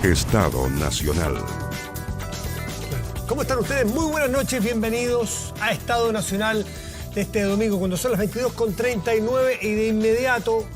Estado Nacional. ¿Cómo están ustedes? Muy buenas noches, bienvenidos a Estado Nacional de este domingo, cuando son las 22:39 y de inmediato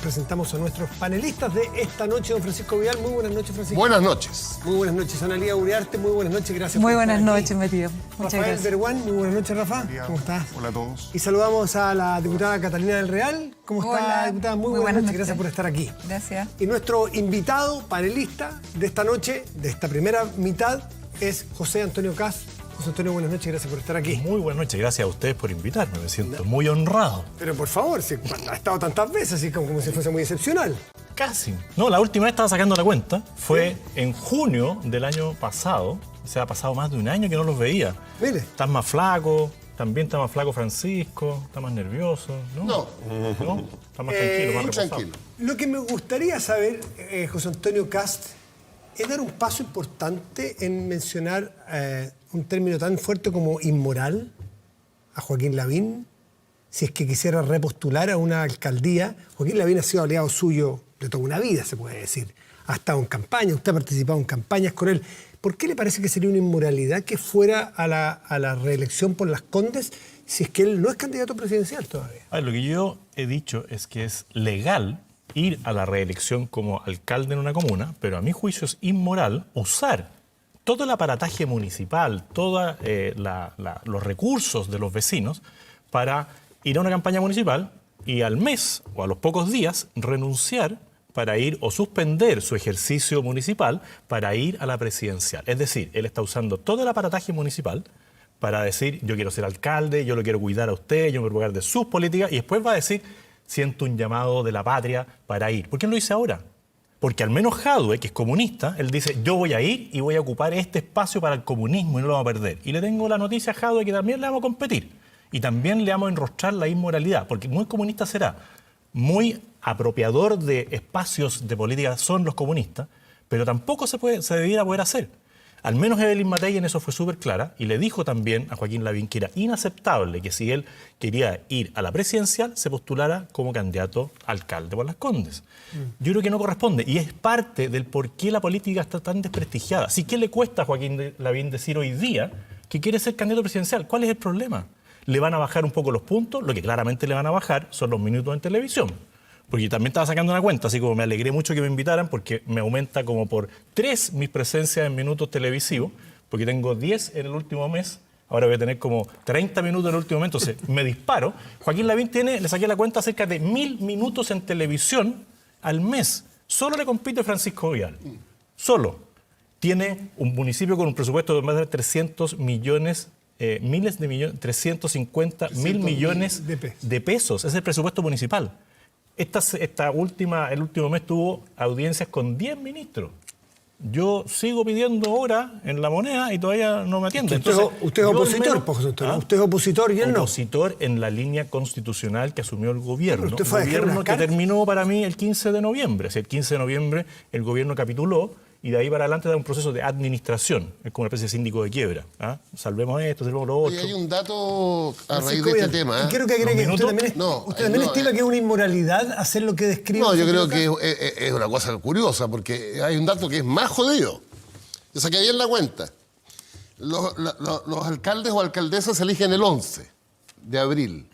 presentamos a nuestros panelistas de esta noche. Don Francisco Vidal, muy buenas noches, Francisco. Buenas noches. Muy buenas noches, Analía Uriarte, muy buenas noches, gracias Muy por estar buenas aquí. noches, Matías. Muchas Rafael gracias. Berguán, muy buenas noches, Rafa. ¿Cómo estás? Hola a todos. Y saludamos a la diputada Catalina del Real. ¿Cómo está, Hola. diputada? Muy buenas noches, gracias por estar aquí. Gracias. Y nuestro invitado, panelista de esta noche, de esta primera mitad, es José Antonio Kast. José Antonio, buenas noches, gracias por estar aquí. Muy buenas noches, gracias a ustedes por invitarme, me siento muy honrado. Pero por favor, si ha estado tantas veces, así como si fuese muy excepcional. Casi. No, la última vez estaba sacando la cuenta, fue en junio del año pasado, o sea, ha pasado más de un año que no los veía. Mire. Estás más flaco, también está más flaco Francisco, está más nervioso, ¿no? No. ¿No? Está más tranquilo, más reposado. Tranquilo. Lo que me gustaría saber, José Antonio Kast, es dar un paso importante en mencionar un término tan fuerte como inmoral a Joaquín Lavín. Si es que quisiera repostular a una alcaldía, Joaquín Lavín ha sido aliado suyo de toda una vida, se puede decir. Ha estado en campaña, usted ha participado en campañas con él. ¿Por qué le parece que sería una inmoralidad que fuera a la reelección por Las Condes si es que él no es candidato presidencial todavía? A ver, lo que yo he dicho es que es legal ir a la reelección como alcalde en una comuna, pero a mi juicio es inmoral usar todo el aparataje municipal, todos los recursos de los vecinos para ir a una campaña municipal y al mes o a los pocos días renunciar para ir o suspender su ejercicio municipal para ir a la presidencial. Es decir, él está usando todo el aparataje municipal para decir, yo quiero ser alcalde, yo lo quiero cuidar a usted, yo me voy a preocupar de sus políticas, y después va a decir, siento un llamado de la patria para ir. ¿Por qué no lo dice ahora? Porque al menos Jadwe, que es comunista, él dice, yo voy a ir y voy a ocupar este espacio para el comunismo y no lo vamos a perder. Y le tengo la noticia a Jadwe que también le vamos a competir. Y también le vamos a enrostrar la inmoralidad, porque muy comunista será, muy apropiador de espacios de política son los comunistas, pero tampoco se debiera poder hacer. Al menos Evelyn Matei en eso fue súper clara y le dijo también a Joaquín Lavín que era inaceptable que si él quería ir a la presidencial se postulara como candidato a alcalde por Las Condes. Yo creo que no corresponde y es parte del por qué la política está tan desprestigiada. ¿Sí qué le cuesta a Joaquín Lavín decir hoy día que quiere ser candidato presidencial? ¿Cuál es el problema? ¿Le van a bajar un poco los puntos? Lo que claramente le van a bajar son los minutos en televisión. Porque también estaba sacando una cuenta, así como me alegré mucho que me invitaran, porque me aumenta como por 3 mis presencias en minutos televisivos, porque tengo 10 en el último mes, ahora voy a tener como 30 minutos en el último mes, entonces me disparo. Joaquín Lavín tiene, le saqué la cuenta, cerca de 1000 minutos en televisión al mes. Solo le compite Francisco Vidal. Solo. Tiene un municipio con un presupuesto de más de 300 millones, miles de millones, 350 mil millones de pesos. Ese es el presupuesto municipal. El último mes tuvo audiencias con 10 ministros. Yo sigo pidiendo hora en La Moneda y todavía no me atienden. Usted es opositor, José Antonio. Usted es opositor y él no. Opositor en la línea constitucional que asumió el gobierno. Pero usted fue a El dejar gobierno una que carta. terminó para mí el 15 de noviembre. O sea, el 15 de noviembre el gobierno capituló y de ahí para adelante da un proceso de administración. Es como una especie de síndico de quiebra. Salvemos esto, salvemos lo otro. Y hay un dato a raíz Francisco de este Vidal, tema. y quiero que agregue, ¿Los usted minutos? también estima que es una inmoralidad hacer lo que describe. No, yo José creo Antonio que es una cosa curiosa, porque hay un dato que es más jodido. Yo saqué bien la cuenta. Los alcaldes o alcaldesas se eligen el 11 de abril.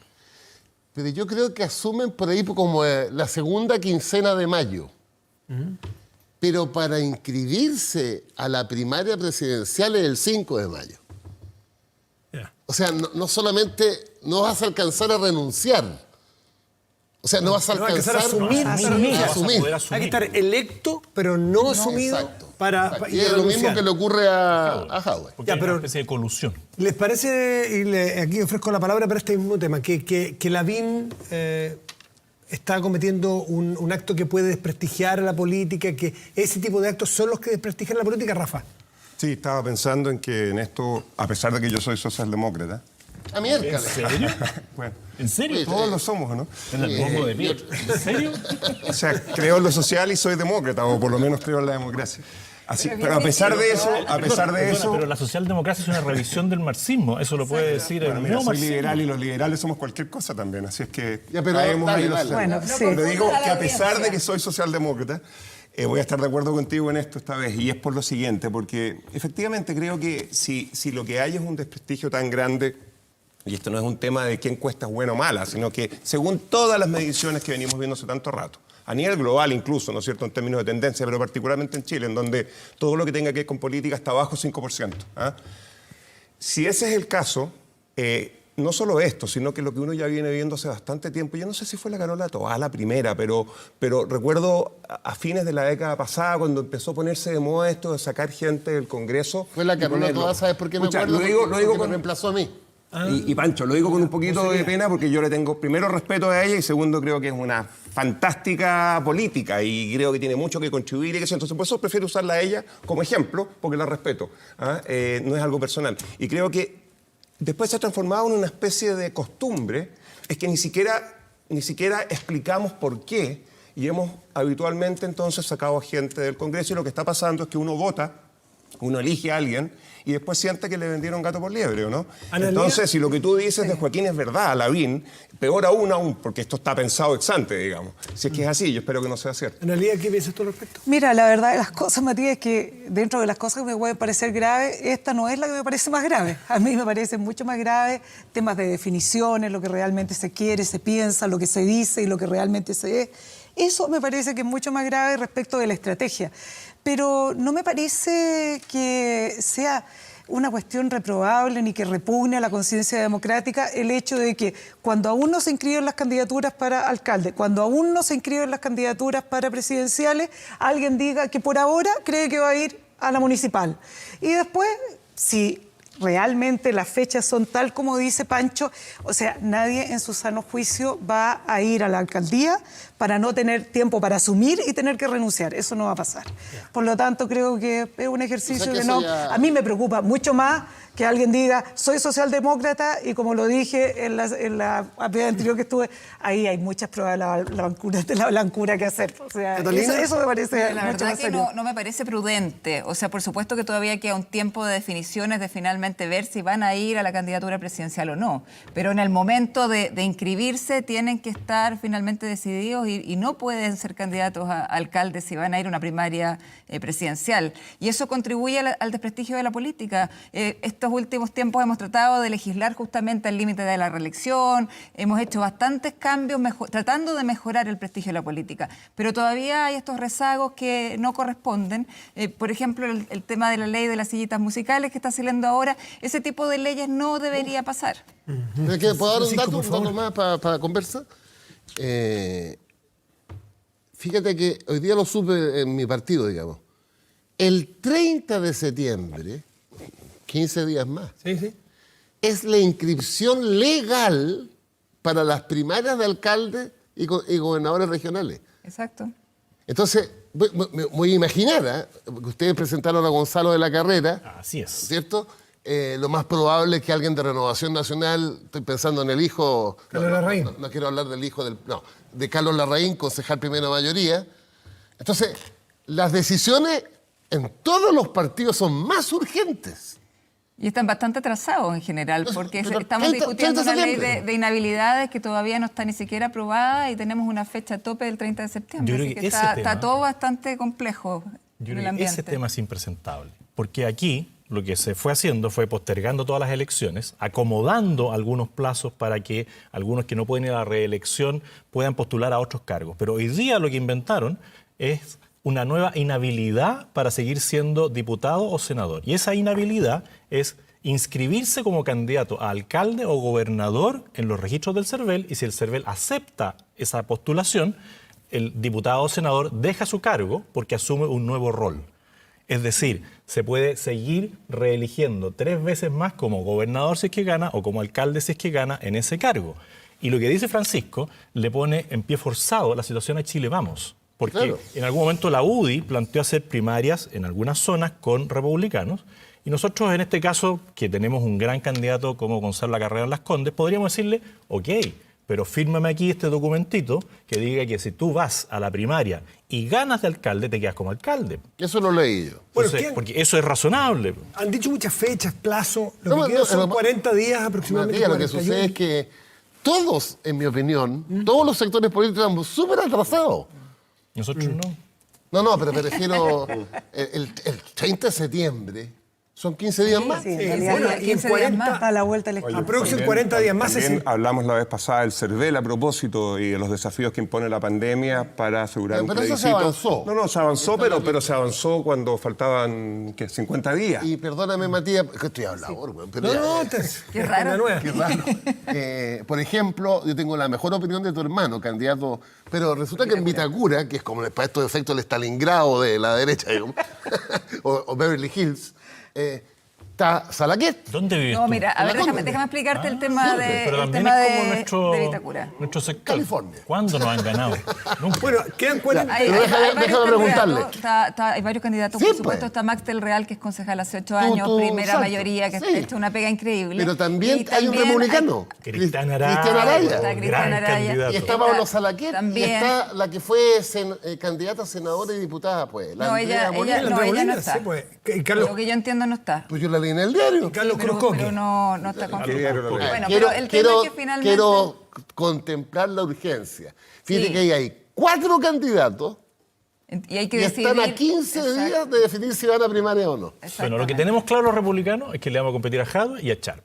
Pero yo creo que asumen por ahí como la segunda quincena de mayo. Pero para inscribirse a la primaria presidencial es el 5 de mayo. O sea, no solamente no vas a alcanzar a renunciar. O sea, no vas a alcanzar a asumir. asumir. Hay que estar electo, pero no asumido Exacto. para Y es lo mismo que le ocurre a Jadwe. Porque Ya, hay pero- una especie de colusión. ¿Les parece, y aquí ofrezco la palabra para este mismo tema, que Lavín está cometiendo un acto que puede desprestigiar a la política, que ese tipo de actos son los que desprestigian la política, Rafa? Sí, estaba pensando en que en esto, a pesar de que yo soy socialdemócrata, A miércoles. ¿En serio? bueno, ¿En serio? todos lo somos, ¿no? En el pongo de pie. ¿En serio? O sea, creo en lo social y soy demócrata, o por lo menos creo en la democracia. Así, pero a pesar de eso, Pero la socialdemocracia es una revisión del marxismo, eso lo puede decir bueno, el mira, soy neomarxismo. liberal y los liberales somos cualquier cosa también, así es que Ya, pero caemos dale, ahí los dale. Bueno, sí. Pero digo que a pesar de que soy socialdemócrata, Voy a estar de acuerdo contigo en esto esta vez, y es por lo siguiente, porque efectivamente creo que si lo que hay es un desprestigio tan grande, y esto no es un tema de qué encuesta es buena o mala, sino que según todas las mediciones que venimos viendo hace tanto rato, a nivel global incluso, ¿no es cierto?, en términos de tendencia, pero particularmente en Chile, en donde todo lo que tenga que ver con política está bajo 5%. ¿Ah? Si ese es el caso, no solo esto, sino que lo que uno ya viene viendo hace bastante tiempo, yo no sé si fue la Carola Toá la primera, pero recuerdo a fines de la década pasada, cuando empezó a ponerse de moda esto de sacar gente del Congreso. Fue la Carola Toá, ¿sabes por qué me acuerdo? Lo digo porque con... me reemplazó a mí. Y Pancho, lo digo con un poquito de pena porque yo le tengo, primero, respeto a ella y segundo, creo que es una fantástica política y creo que tiene mucho que contribuir y que entonces por eso prefiero usarla a ella como ejemplo porque la respeto. No es algo personal. Y creo que después se ha transformado en una especie de costumbre, es que ni siquiera explicamos por qué y hemos habitualmente entonces sacado a gente del Congreso y lo que está pasando es que uno vota, uno elige a alguien y después siente que le vendieron gato por liebre, ¿o no? Entonces, si lo que tú dices de Joaquín es verdad, Lavín, peor aún, porque esto está pensado ex ante, digamos. Si es que es así, yo espero que no sea cierto. Analía, ¿qué piensas tú al respecto? Mira, la verdad de las cosas, Matías, es que dentro de las cosas que me pueden parecer graves, esta no es la que me parece más grave. A mí me parece mucho más grave temas de definiciones, lo que realmente se quiere, se piensa, lo que se dice y lo que realmente se es. Eso me parece que es mucho más grave respecto de la estrategia. Pero no me parece que sea una cuestión reprobable ni que repugne a la conciencia democrática el hecho de que cuando aún no se inscriben las candidaturas para alcalde, cuando aún no se inscriben las candidaturas para presidenciales, alguien diga que por ahora cree que va a ir a la municipal. Y después, si realmente las fechas son tal como dice Pancho, o sea, nadie en su sano juicio va a ir a la alcaldía para no tener tiempo para asumir y tener que renunciar. Eso no va a pasar. Por lo tanto, creo que es un ejercicio que no... A mí me preocupa mucho más que alguien diga, soy socialdemócrata y como lo dije en la actividad anterior que estuve, ahí hay muchas pruebas de la blancura que hacer. O sea, eso me parece la mucho verdad más que serio. no me parece prudente. O sea, por supuesto que todavía queda un tiempo de definiciones, de finalmente ver si van a ir a la candidatura presidencial o no. Pero en el momento de inscribirse tienen que estar finalmente decididos y no pueden ser candidatos a alcaldes si van a ir a una primaria presidencial. Y eso contribuye al desprestigio de la política. Estos últimos tiempos hemos tratado de legislar justamente al límite de la reelección, hemos hecho bastantes cambios tratando de mejorar el prestigio de la política, pero todavía hay estos rezagos que no corresponden. Por ejemplo, el tema de la ley de las sillitas musicales que está saliendo ahora, ese tipo de leyes no debería pasar. ¿Puedo dar un dato más para conversar? Fíjate que hoy día lo supe en mi partido, digamos. El 30 de septiembre, 15 días más, es la inscripción legal para las primarias de alcaldes y gobernadores regionales. Exacto. Entonces, voy a imaginar, que ustedes presentaron a Gonzalo de la Carrera. Así es. ¿Cierto? Lo más probable es que alguien de Renovación Nacional, estoy pensando en el hijo... Carlos Larraín. No quiero hablar del hijo de Carlos Larraín, concejal primera mayoría. Entonces, las decisiones en todos los partidos son más urgentes. Y están bastante atrasados en general, porque estamos discutiendo una ley de inhabilidades que todavía no está ni siquiera aprobada y tenemos una fecha tope del 30 de septiembre. Así que está todo bastante complejo en el ambiente. Ese tema es impresentable, porque aquí lo que se fue haciendo fue postergando todas las elecciones, acomodando algunos plazos para que algunos que no pueden ir a la reelección puedan postular a otros cargos. Pero hoy día lo que inventaron es una nueva inhabilidad para seguir siendo diputado o senador. Y esa inhabilidad es inscribirse como candidato a alcalde o gobernador en los registros del CERVEL, y si el CERVEL acepta esa postulación, el diputado o senador deja su cargo porque asume un nuevo rol. Es decir, se puede seguir reeligiendo 3 veces más como gobernador si es que gana o como alcalde si es que gana en ese cargo. Y lo que dice Francisco le pone en pie forzado la situación a Chile Vamos. Porque en algún momento la UDI planteó hacer primarias en algunas zonas con republicanos y nosotros en este caso, que tenemos un gran candidato como Gonzalo Lacarrera en Las Condes, podríamos decirle, ok, pero fírmame aquí este documentito que diga que si tú vas a la primaria y ganas de alcalde, te quedas como alcalde. Eso lo leí yo. Entonces, porque eso es razonable. Han dicho muchas fechas, plazos, lo que queda son 40 días aproximadamente. Matías, lo que sucede es que todos, en mi opinión, todos los sectores políticos están súper atrasados. Nosotros no. No, pero prefiero el 30 de septiembre. Son 15 días más. Sí, en Sí, realidad bueno, ya y en 15 días 40, más. está a la vuelta del esquina. aproximadamente 40 días más. También hablamos la vez pasada del CERVEL a propósito y de los desafíos que impone la pandemia para asegurar un Pero eso se plebiscito. avanzó. No, se avanzó, pero se avanzó cuando faltaban, ¿qué? 50 días. Y perdóname, Matías, que estoy hablador, güey, pero ya, No, Qué raro. la nueva. qué raro. Por ejemplo, yo tengo la mejor opinión de tu hermano, candidato, pero resulta que en Vitacura, que es como para estos efectos el Stalingrado de la derecha, digamos, o Beverly Hills, está Salaquet. ¿Dónde vives No, tú? mira, a ver, La déjame Conde. explicar el tema de, Pero el también tema es como de Vitacura. nuestro sector. California. ¿Cuándo nos han ganado? Nunca. Bueno, quedan 40. Pero déjame varios preguntarle. candidatos, hay varios candidatos, Sí, por supuesto. pues. Está Max del Real, que es concejal hace 8 años, Tú, primera exacto. mayoría, que Sí. ha hecho una pega increíble. Pero también Y hay un republicano. Cristian Araya. Cristian Araya. Está Cristian Gran Araya. candidato. Y está Pablo Salaquet. También. Y está la que fue candidata a senadora y diputada, pues. La No, Andrea Molina. ella no Rebolina, está. sí, pues. Y Carlos, Lo que yo entiendo no está. Pues yo la leí en el diario. Carlos Pero, Cruz Coque. pero no está confirmado. Coque. Bueno, quiero, pero el quiero- tema es que finalmente... quiero contemplar la urgencia. Fíjate Sí. que ahí hay 4 candidatos Y hay que y decidir... están a 15 Exacto. días de definir si van a primaria o no. Bueno, lo que Exactamente. tenemos claro los republicanos es que le vamos a competir a Jadwe y a Sharp.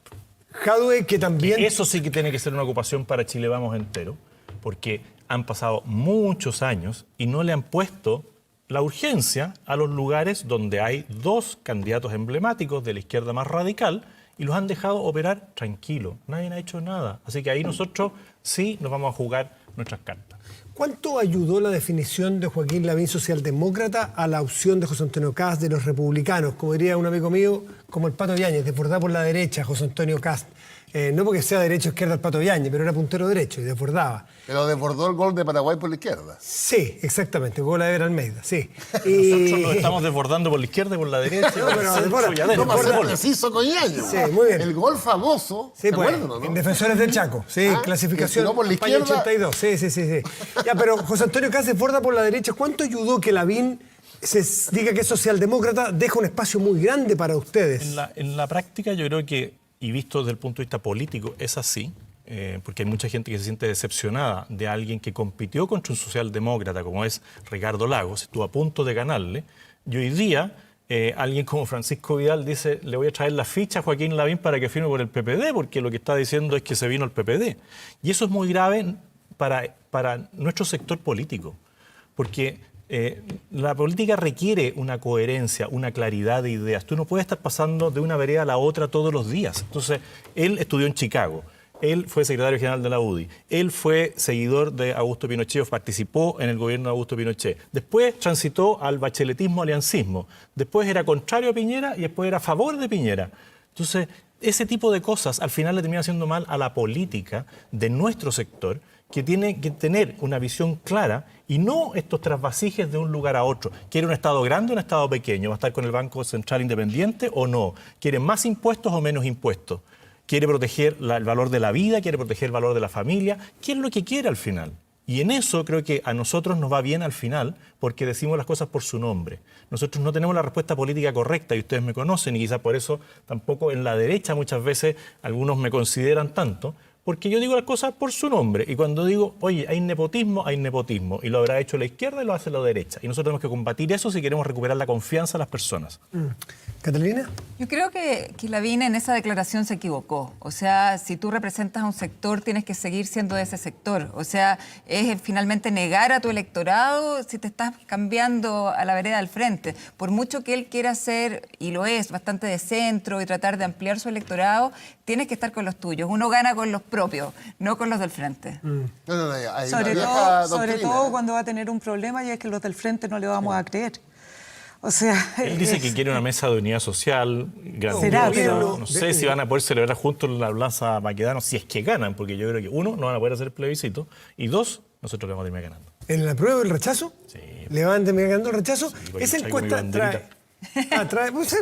Jadwe, que también. Eso sí que tiene que ser una ocupación para Chile Vamos entero, porque han pasado muchos años y no le han puesto la urgencia a los lugares donde hay 2 candidatos emblemáticos de la izquierda más radical y los han dejado operar tranquilo. Nadie ha hecho nada. Así que ahí nosotros sí nos vamos a jugar nuestras cartas. ¿Cuánto ayudó la definición de Joaquín Lavín, socialdemócrata, a la opción de José Antonio Kast de los republicanos? Como diría un amigo mío, como el Pato Yáñez, desbordar por la derecha, José Antonio Kast. No porque sea derecho o izquierda el Pato Yáñez, pero era puntero derecho y desbordaba. Pero desbordó el gol de Paraguay por la izquierda. Sí, exactamente, gol a Ever Almeida, sí. Nosotros nos estamos desbordando por la izquierda y por la derecha, No, por pero el centro desborda- y adentro. No, para ser Gol. preciso con Yaño. Sí, muy bien. El gol famoso, Sí, ¿se pues, acuerdan o no? en Defensores del Chaco, sí, Ah, clasificación que tiró por la España izquierda. 82, sí. Ya, pero José Antonio Kast desborda por la derecha. ¿Cuánto ayudó que Lavín se diga que es socialdemócrata? Deja un espacio muy grande para ustedes. En la práctica yo creo que, y visto desde el punto de vista político, es así, porque hay mucha gente que se siente decepcionada de alguien que compitió contra un socialdemócrata como es Ricardo Lagos, estuvo a punto de ganarle, y hoy día alguien como Francisco Vidal dice, le voy a traer la ficha a Joaquín Lavín para que firme por el PPD, porque lo que está diciendo es que se vino el PPD. Y eso es muy grave para nuestro sector político, porque la política requiere una coherencia, una claridad de ideas. Tú no puedes estar pasando de una vereda a la otra todos los días. Entonces, él estudió en Chicago, él fue secretario general de la UDI, él fue seguidor de Augusto Pinochet, participó en el gobierno de Augusto Pinochet. Después transitó al bacheletismo, aliancismo. Después era contrario a Piñera y después era a favor de Piñera. Entonces, ese tipo de cosas al final le termina haciendo mal a la política de nuestro sector, que tiene que tener una visión clara y no estos trasvasijes de un lugar a otro. ¿Quiere un Estado grande o un Estado pequeño? ¿Va a estar con el Banco Central independiente o no? ¿Quiere más impuestos o menos impuestos? ¿Quiere proteger el valor de la vida? ¿Quiere proteger el valor de la familia? ¿Qué es lo que quiere al final? Y en eso creo que a nosotros nos va bien al final porque decimos las cosas por su nombre. Nosotros no tenemos la respuesta política correcta y ustedes me conocen y quizás por eso tampoco en la derecha muchas veces algunos me consideran tanto, porque yo digo las cosas por su nombre y cuando digo, oye, hay nepotismo y lo habrá hecho la izquierda y lo hace la derecha. Y nosotros tenemos que combatir eso si queremos recuperar la confianza de las personas. ¿Catalina? Yo creo que Lavín en esa declaración se equivocó. O sea, si tú representas a un sector, tienes que seguir siendo de ese sector. O sea, es finalmente negar a tu electorado si te estás cambiando a la vereda del frente. Por mucho que él quiera ser, y lo es, bastante de centro y tratar de ampliar su electorado, tienes que estar con los tuyos. Uno gana con los propios, no con los del frente. No, hay Sobre una vieja todo doctrina. cuando va a tener un problema y es que los del frente no le vamos a creer. O sea, Él dice que quiere una mesa de unidad social Será, grandiosa. pero- No sé si van a poder celebrar juntos la Plaza Maquedano, si es que ganan, porque yo creo que uno, no van a poder hacer el plebiscito, y dos, nosotros le vamos a terminar ganando. ¿En la prueba del rechazo? Sí. ¿Le van a terminar ganando el rechazo? porque Esa traigo mi encuesta banderita. trae...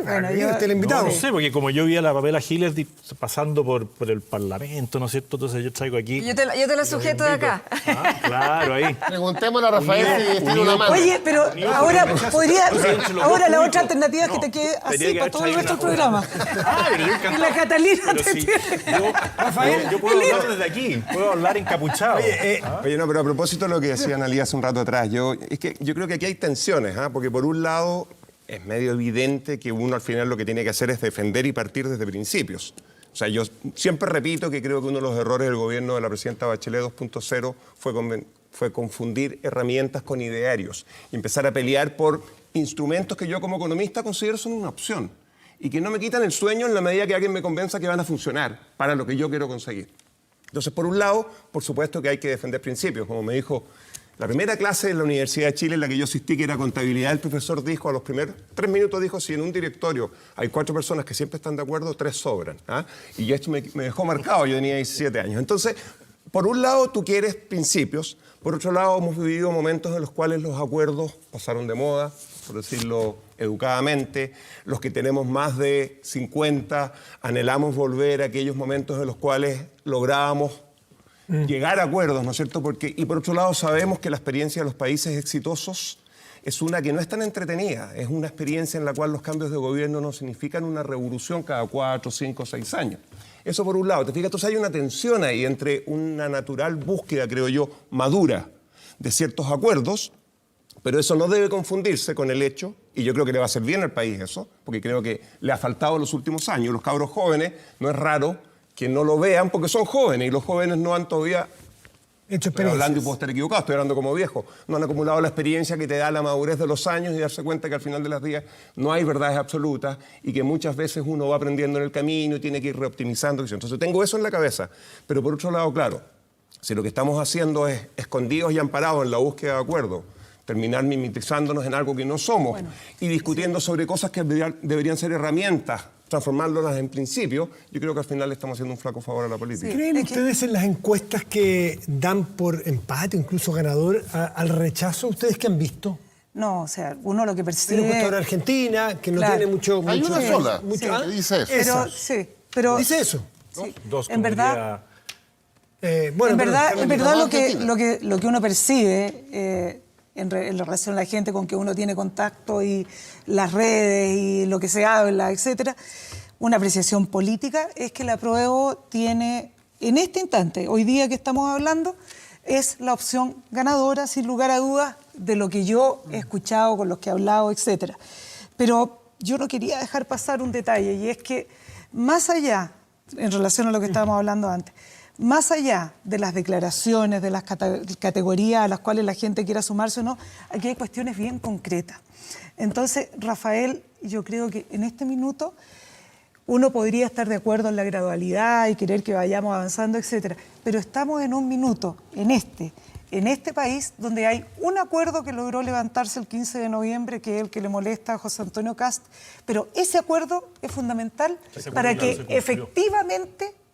Bueno, yo- el invitado. No sé, porque como yo vi a la Pamela Giles pasando por el Parlamento, ¿no es cierto? Entonces yo traigo aquí... Yo te la sujeto de acá. Ah, claro, ahí. Preguntémosle a Rafael si tiene una mano. Oye, pero ahora podría. los Ahora dos la públicos. otra alternativa es que No, te quede tenía así que para haber todo el traído resto del una- programa. Ah, pero yo encantado. Y la Catalina Pero te sí, tiene. yo puedo hablar desde aquí, puedo hablar encapuchado. Oye, no, pero a propósito de lo que decía Analía hace un rato atrás, yo creo que aquí hay tensiones, ¿ah? Porque por un lado es medio evidente que uno al final lo que tiene que hacer es defender y partir desde principios. O sea, yo siempre repito que creo que uno de los errores del gobierno de la presidenta Bachelet 2.0 fue confundir herramientas con idearios y empezar a pelear por instrumentos que yo como economista considero son una opción y que no me quitan el sueño en la medida que alguien me convenza que van a funcionar para lo que yo quiero conseguir. Entonces, por un lado, por supuesto que hay que defender principios. Como me dijo la primera clase en la Universidad de Chile en la que yo asistí, que era contabilidad, el profesor dijo a los primeros 3 minutos, dijo, si en un directorio hay 4 personas que siempre están de acuerdo, 3 sobran. ¿Ah? Y esto me dejó marcado, yo tenía 17 años. Entonces, por un lado tú quieres principios, por otro lado hemos vivido momentos en los cuales los acuerdos pasaron de moda, por decirlo educadamente, los que tenemos más de 50 anhelamos volver a aquellos momentos en los cuales lográbamos llegar a acuerdos, ¿no es cierto? Y por otro lado sabemos que la experiencia de los países exitosos es una que no es tan entretenida, es una experiencia en la cual los cambios de gobierno no significan una revolución cada 4, 5, 6 años. Eso por un lado, te fijas, entonces hay una tensión ahí entre una natural búsqueda, creo yo, madura de ciertos acuerdos, pero eso no debe confundirse con el hecho, y yo creo que le va a hacer bien al país eso, porque creo que le ha faltado en los últimos años. Los cabros jóvenes, no es raro que no lo vean porque son jóvenes y los jóvenes no han todavía, Hecho estoy hablando y experiencias. puedo estar equivocado, estoy hablando como viejo, no han acumulado la experiencia que te da la madurez de los años y darse cuenta que al final de las días no hay verdades absolutas y que muchas veces uno va aprendiendo en el camino y tiene que ir reoptimizando. Entonces tengo eso en la cabeza. Pero por otro lado, claro, si lo que estamos haciendo es escondidos y amparados en la búsqueda de acuerdo, terminar mimetizándonos en algo que no somos y discutiendo sobre cosas que deberían ser herramientas, transformándolas en principios, yo creo que al final le estamos haciendo un flaco favor a la política. ¿Creen ustedes en las encuestas que dan por empate, incluso ganador, al rechazo? ¿Ustedes qué han visto? No, o sea, uno lo que Tiene percibe. encuesta ahora Argentina, que no Claro. tiene mucho... Hay mucho- una sola mucho- que dice eso. Pero, Esa. sí, pero. Dice eso. Sí. Dos, En como verdad. diría- Bueno, en pero verdad, Carmen, en verdad no, lo que, Argentina. lo que uno percibe en relación a la gente con que uno tiene contacto y las redes y lo que se habla, etcétera, una apreciación política es que el apruebo tiene, en este instante, hoy día que estamos hablando, es la opción ganadora, sin lugar a dudas, de lo que yo he escuchado, con los que he hablado, etcétera. Pero yo no quería dejar pasar un detalle, y es que más allá, en relación a lo que estábamos hablando antes, más allá de las declaraciones, de las categorías a las cuales la gente quiera sumarse o no, aquí hay cuestiones bien concretas. Entonces, Rafael, yo creo que en este minuto uno podría estar de acuerdo en la gradualidad y querer que vayamos avanzando, etcétera, pero estamos en un minuto, en este país, donde hay un acuerdo que logró levantarse el 15 de noviembre, que es el que le molesta a José Antonio Kast, pero ese acuerdo es fundamental para que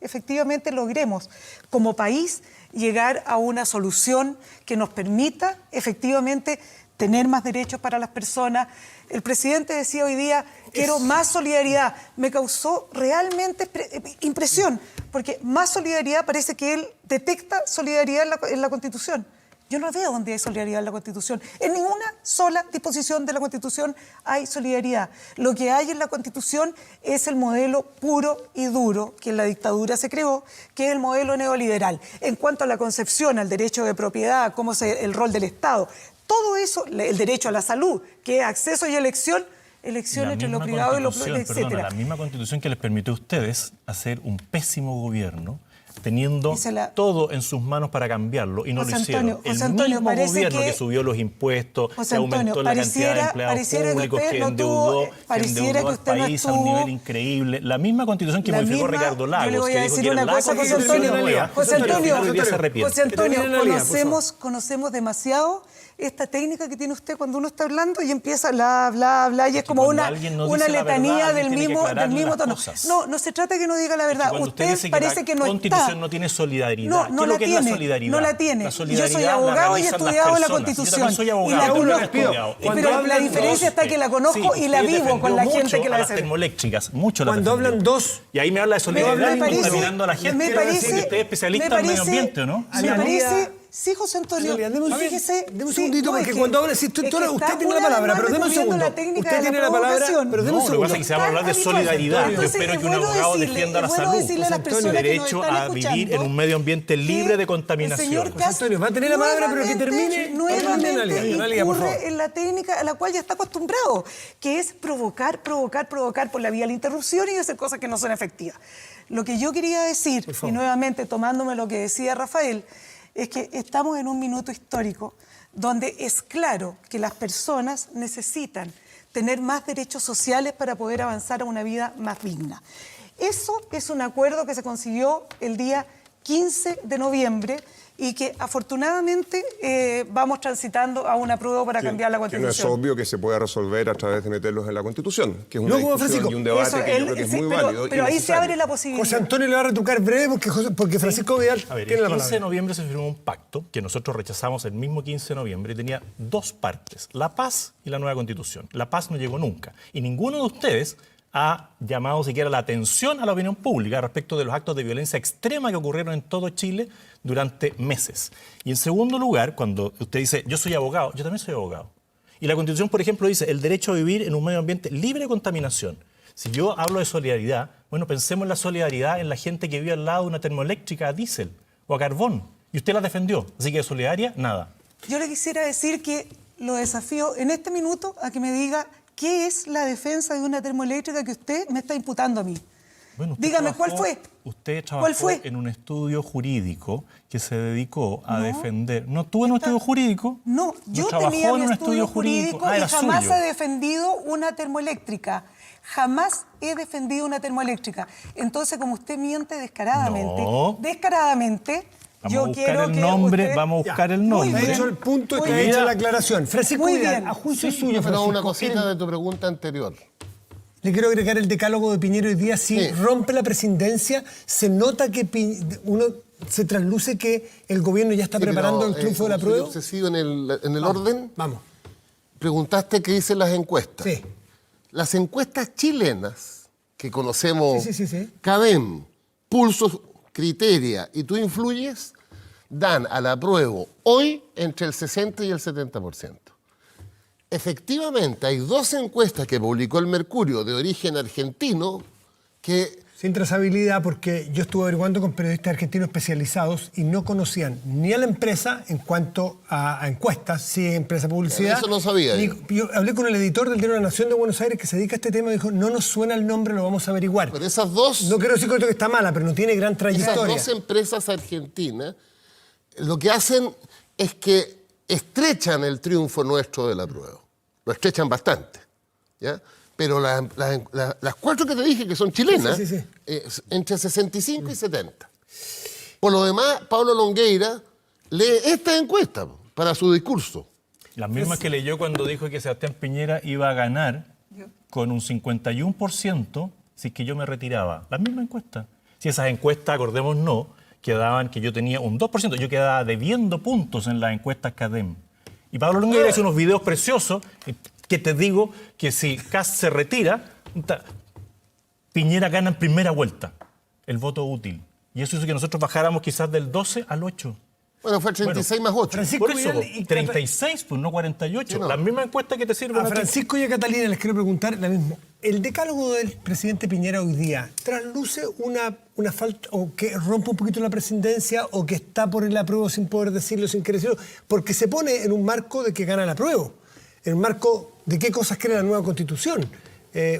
efectivamente logremos como país llegar a una solución que nos permita efectivamente tener más derechos para las personas. El presidente decía hoy día, quiero más solidaridad. Me causó realmente impresión, porque más solidaridad parece que él detecta solidaridad en la Constitución. Yo no veo dónde hay solidaridad en la Constitución. En ninguna sola disposición de la Constitución hay solidaridad. Lo que hay en la Constitución es el modelo puro y duro que en la dictadura se creó, que es el modelo neoliberal. En cuanto a la concepción, al derecho de propiedad, cómo el rol del Estado, todo eso, el derecho a la salud, que es acceso y elección La entre lo misma privado y lo constitución, público, etcétera. perdona, la misma constitución que les permitió a ustedes hacer un pésimo gobierno, teniendo todo en sus manos para cambiarlo y no José lo hicieron. Antonio, José Antonio, el mismo parece gobierno que que subió los impuestos, José que aumentó Antonio, la cantidad de empleados pareciera que públicos, usted que no endeudó, tuvo- pareciera que al usted no país a un estuvo- nivel increíble. La misma constitución que La modificó misma- Ricardo yo Lagos, le voy a que dijo decir que era una la cosa, José constitución Antonio, nueva, José Antonio, hoy día se arrepiente. José Antonio, Que termine la línea, por conocemos demasiado esta técnica que tiene usted cuando uno está hablando y empieza bla, bla, bla, y es como cuando una alguien no letanía dice la verdad, del alguien tiene que mismo aclararle las tono. cosas. No se trata que no diga la verdad. cuando usted Usted dice que parece la que no está Constitución no tiene solidaridad. No, ¿Qué no es lo la que tiene, es la solidaridad? no la tiene. La Yo solidaridad soy la abogado y he realizan las estudiado la personas. Constitución. Yo también soy y abogado. la yo también conozco. he estudiado. Pero la diferencia está que la conozco y la vivo con la gente que la hace. Las hace. termoeléctricas, mucho la Cuando defendió. hablan dos- Y ahí me habla de solidaridad Me parece- contaminando a la gente. me Quiero parece- decir que usted es especialista me en medio parece- ambiente, ¿o no? Me parece... Sí, José Antonio. Analia, deme un- Fíjese, deme un sí, segundito, no, es porque que- cuando habla, si es que usted está tiene la una palabra, vez pero más deme un recurriendo segundo. la técnica Usted de la tiene la palabra, provocación. pero deme No, un lo que segundo. pasa es que se va a hablar de Habitual. solidaridad. Yo Entonces, espero es que un bueno abogado decirle- defienda la es bueno salud. decirle a las José Antonio, personas que nos derecho están a vivir en escuchando un medio ambiente libre que de contaminación. el señor José Kast Antonio, va a tener la palabra, pero que termine. nuevamente Analia, por favor. incurre en la técnica a la cual ya está acostumbrado, que es provocar por la vía de la interrupción y hacer cosas que no son efectivas. Lo que yo quería decir, y nuevamente tomándome lo que decía Rafael, es que estamos en un minuto histórico donde es claro que las personas necesitan tener más derechos sociales para poder avanzar a una vida más digna. Eso es un acuerdo que se consiguió el día 15 de noviembre y que afortunadamente vamos transitando a un apruebo para cambiar la Que no Constitución. es obvio que se pueda resolver a través de meterlos en la Constitución, que es una Luego, discusión Francisco, y un debate Eso, que yo él- creo que es sí, muy pero- válido. y pero ahí se necesario. abre la posibilidad. José Antonio le va a retocar breve porque Francisco Vidal A ver, tiene el la 15 de palabra. noviembre se firmó un pacto que nosotros rechazamos el mismo 15 de noviembre y tenía dos partes, la paz y la nueva constitución. La paz no llegó nunca y ninguno de ustedes ha llamado siquiera la atención a la opinión pública respecto de los actos de violencia extrema que ocurrieron en todo Chile durante meses. Y en segundo lugar, cuando usted dice, yo soy abogado, yo también soy abogado. Y la Constitución, por ejemplo, dice el derecho a vivir en un medio ambiente libre de contaminación. Si yo hablo de solidaridad, bueno, pensemos en la solidaridad en la gente que vive al lado de una termoeléctrica a diésel o a carbón. Y usted la defendió. Así que de solidaria, nada. Yo le quisiera decir que lo desafío en este minuto a que me diga qué es la defensa de una termoeléctrica que usted me está imputando a mí. Bueno, usted Dígame, trabajó- ¿cuál fue? Usted trabajó ¿Cuál fue? en un estudio jurídico que se dedicó a defender. ¿No estuvo en un estudio jurídico? No, yo trabajó tenía en mi un estudio jurídico y era jamás suyo. he defendido una termoeléctrica. Jamás he defendido una termoeléctrica. Entonces, como usted miente No. descaradamente, Vamos yo a buscar quiero el que nombre, usted- vamos a buscar el Muy nombre. Está bien. hecho el punto, Muy está bien. hecha la aclaración. Francisco Muy Vidal, bien. a juicio Sí, suyo, pero Francisco, una cosita de tu pregunta anterior. le quiero agregar el decálogo de Piñera hoy día. Si Sí. rompe la presidencia, se nota que uno se trasluce que el gobierno ya está Sí, preparando pero, el triunfo de la como soy prueba. obsesivo en el orden, Vamos. preguntaste qué dicen las encuestas. Sí. Las encuestas chilenas que conocemos, Sí. CADEM, Pulsos, Criteria y Tú Influyes, dan al apruebo hoy entre el 60 y el 70%. Efectivamente, hay dos encuestas que publicó el Mercurio de origen argentino que Sin trazabilidad, porque yo estuve averiguando con periodistas argentinos especializados y no conocían ni a la empresa en cuanto a encuestas, sí, empresa de publicidad. Eso no sabía ni- yo. yo hablé con el editor del diario La Nación de Buenos Aires que se dedica a este tema y dijo, no nos suena el nombre, lo vamos a averiguar. pero esas dos, No quiero decir con esto que está mala, pero no tiene gran esas trayectoria. dos empresas argentinas lo que hacen es que estrechan el triunfo nuestro del apruebo. Lo estrechan bastante. ¿Ya? Pero las cuatro que te dije que son chilenas, Sí. entre 65 y 70. Por lo demás, Pablo Longueira lee esta encuesta para su discurso. Las mismas que leyó cuando dijo que Sebastián Piñera iba a ganar con un 51% si es que yo me retiraba. Las mismas encuestas. Si esas encuestas, acordémonos, quedaban que yo tenía un 2%, yo quedaba debiendo puntos en las encuestas CADEM. Y Pablo Longueira hizo unos videos preciosos que te digo que si Kast se retira, Piñera gana en primera vuelta el voto útil. Y eso hizo que nosotros bajáramos quizás del 12 al 8. Bueno, fue 36 más 8. Francisco Por eso, Vidal y 36, pues no 48. Sí, no. Las mismas encuestas que te sirven A a ti. Francisco y a Catalina les quiero preguntar la misma. ¿El decálogo del presidente Piñera hoy día trasluce una falta o que rompe un poquito la presidencia o que está por el apruebo sin poder decirlo, sin querer decirlo? Porque se pone en un marco de que gana el apruebo, en un marco de qué cosas crea la nueva Constitución.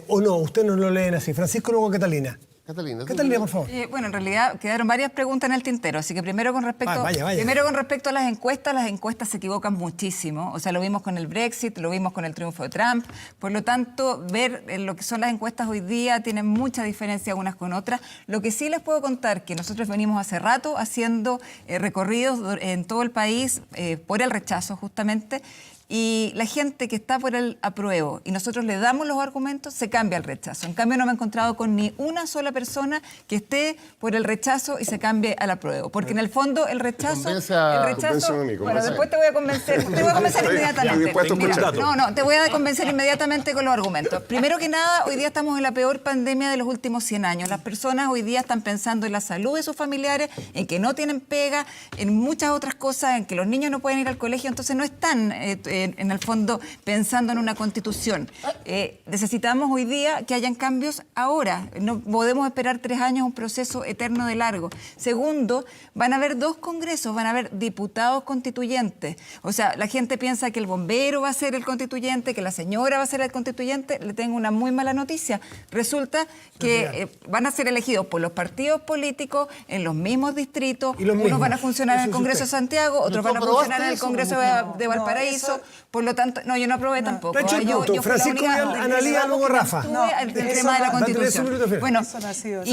¿O no? Ustedes no lo leen así. Francisco, luego Catalina. Catalina, ¿tú Catalina, por favor. Bueno, en realidad quedaron varias preguntas en el tintero, así que primero con respecto, Vaya. Primero con respecto a las encuestas se equivocan muchísimo. O sea, lo vimos con el Brexit, lo vimos con el triunfo de Trump. Por lo tanto, ver lo que son las encuestas hoy día tienen mucha diferencia unas con otras. Lo que sí les puedo contar que nosotros venimos hace rato haciendo recorridos en todo el país por el rechazo justamente. y la gente que está por el apruebo y nosotros le damos los argumentos, se cambia al rechazo. En cambio, no me he encontrado con ni una sola persona que esté por el rechazo y se cambie al apruebo. Porque en el fondo el rechazo... Convénceme a mí, bueno, después te voy a convencer. Te voy a convencer Estoy inmediatamente. dispuesto a Mira, escuchar. no, te voy a convencer inmediatamente con los argumentos. Primero que nada, hoy día estamos en la peor pandemia de los últimos 100 años. Las personas hoy día están pensando en la salud de sus familiares, en que no tienen pega, en muchas otras cosas, en que los niños no pueden ir al colegio, entonces no están en el fondo pensando en una constitución. Necesitamos hoy día que hayan cambios ahora. No podemos esperar 3 años, un proceso eterno de largo. Segundo, van a haber 2 congresos, van a haber diputados constituyentes. O sea, la gente piensa que el bombero va a ser el constituyente, que la señora va a ser el constituyente. Le tengo una muy mala noticia. Resulta que van a ser elegidos por los partidos políticos en los mismos distritos. Unos van a funcionar en el Congreso de Santiago, otros van a funcionar en el Congreso de Valparaíso. Por lo tanto, no, yo no aprobé tampoco. Está hecho el punto. Francisco, Analía, luego Rafa. El tema de la Constitución. Bueno,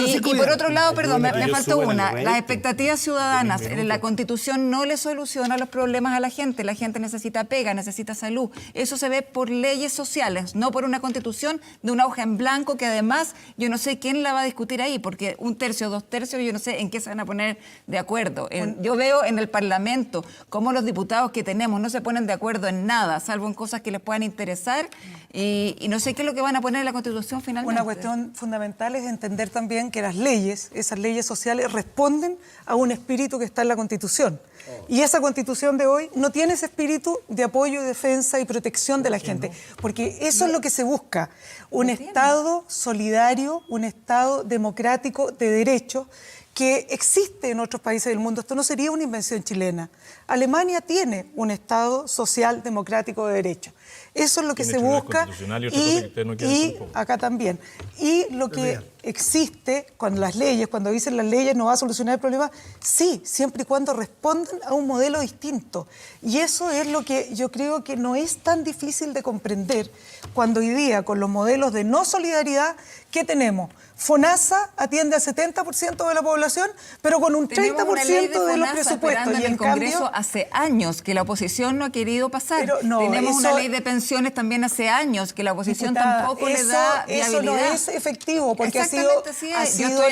y por otro lado, perdón, me faltó una. Las expectativas ciudadanas. La Constitución no le soluciona los problemas a la gente. La gente necesita pega, necesita salud. Eso se ve por leyes sociales, no por una Constitución de una hoja en blanco que además yo no sé quién la va a discutir ahí, porque 1/3, 2/3, yo no sé en qué se van a poner de acuerdo. Yo veo en el Parlamento cómo los diputados que tenemos no se ponen de acuerdo en nada, salvo en cosas que les puedan interesar, y no sé qué es lo que van a poner en la Constitución finalmente. Una cuestión fundamental es entender también que las leyes, esas leyes sociales, responden a un espíritu que está en la Constitución. Y esa Constitución de hoy no tiene ese espíritu de apoyo, defensa y protección de la gente, porque eso es lo que se busca, un Estado solidario, un Estado democrático de derechos que existe en otros países del mundo. Esto no sería una invención chilena. Alemania tiene un Estado social democrático de derechos. Eso es lo que se busca y acá también. Y lo que existe cuando las leyes, cuando dicen las leyes no va a solucionar el problema, sí, siempre y cuando respondan a un modelo distinto. Y eso es lo que yo creo que no es tan difícil de comprender cuando hoy día con los modelos de no solidaridad, ¿qué tenemos? FONASA atiende al 70% de la población, pero con un 30% de los presupuestos. Y en el Congreso hace años que la oposición no ha querido pasar. Tenemos una ley de pensiones también hace años que la oposición tampoco le da viabilidad. Eso no es efectivo, porque ha sido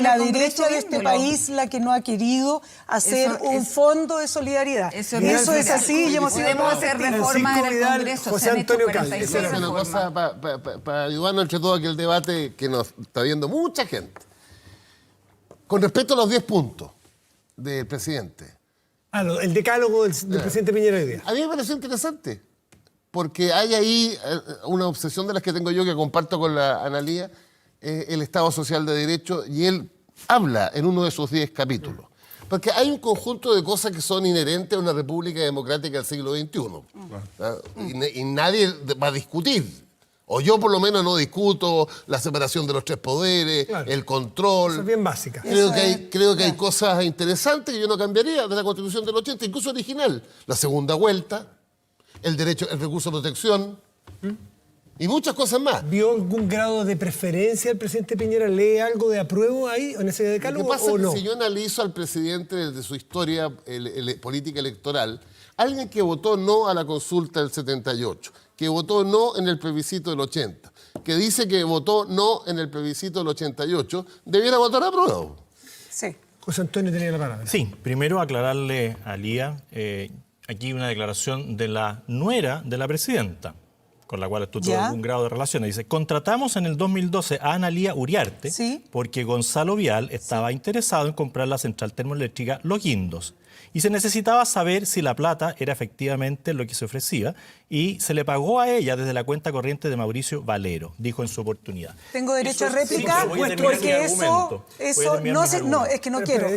la derecha de este país la que no ha querido hacer un fondo de solidaridad. Eso es así y hemos sido... Podemos hacer reformas en el Congreso. José Antonio Cast. Una cosa para ayudarnos entre todos a que el debate que nos está viendo mucha gente. Con respecto a los 10 puntos del presidente. El decálogo del presidente Piñera hoy día. A mí me pareció interesante, porque hay ahí una obsesión de las que tengo yo que comparto con la Analía, el Estado Social de Derecho, y él habla en uno de sus 10 capítulos. Porque hay un conjunto de cosas que son inherentes a una república democrática del siglo XXI. Y nadie va a discutir. O yo por lo menos no discuto la separación de los 3 poderes, el control. Eso es bien básica. Creo que hay cosas interesantes que yo no cambiaría de la Constitución del 80, incluso original. La segunda vuelta, el derecho, el recurso de protección y muchas cosas más. ¿Vio algún grado de preferencia el presidente Piñera? ¿Lee algo de apruebo ahí en ese decálogo Lo que pasa o no? es que si yo analizo al presidente desde su historia política electoral, alguien que votó no a la consulta del 78, que votó no en el plebiscito del 80, que dice que votó no en el plebiscito del 88, debiera votar a prueba. Sí. José Antonio tenía la palabra. Sí, primero aclararle a Lía, aquí una declaración de la nuera de la presidenta, con la cual tuvo algún grado de relación. Dice, contratamos en el 2012 a Ana Lía Uriarte porque Gonzalo Vial estaba interesado en comprar la central termoeléctrica Los Guindos. Y se necesitaba saber si la plata era efectivamente lo que se ofrecía y se le pagó a ella desde la cuenta corriente de Mauricio Valero, dijo en su oportunidad. Tengo derecho a réplica porque eso no, es que no quiero.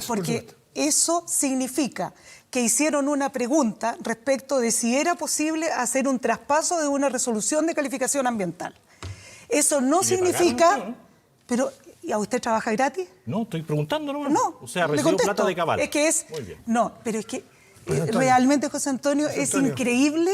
Porque eso significa que hicieron una pregunta respecto de si era posible hacer un traspaso de una resolución de calificación ambiental. Eso no significa... Pero, ¿y a usted trabaja gratis? No, estoy preguntando nomás. No, o sea, recibió plata de cabal. Es que es... Muy bien. No, pero es que realmente, José Antonio, es increíble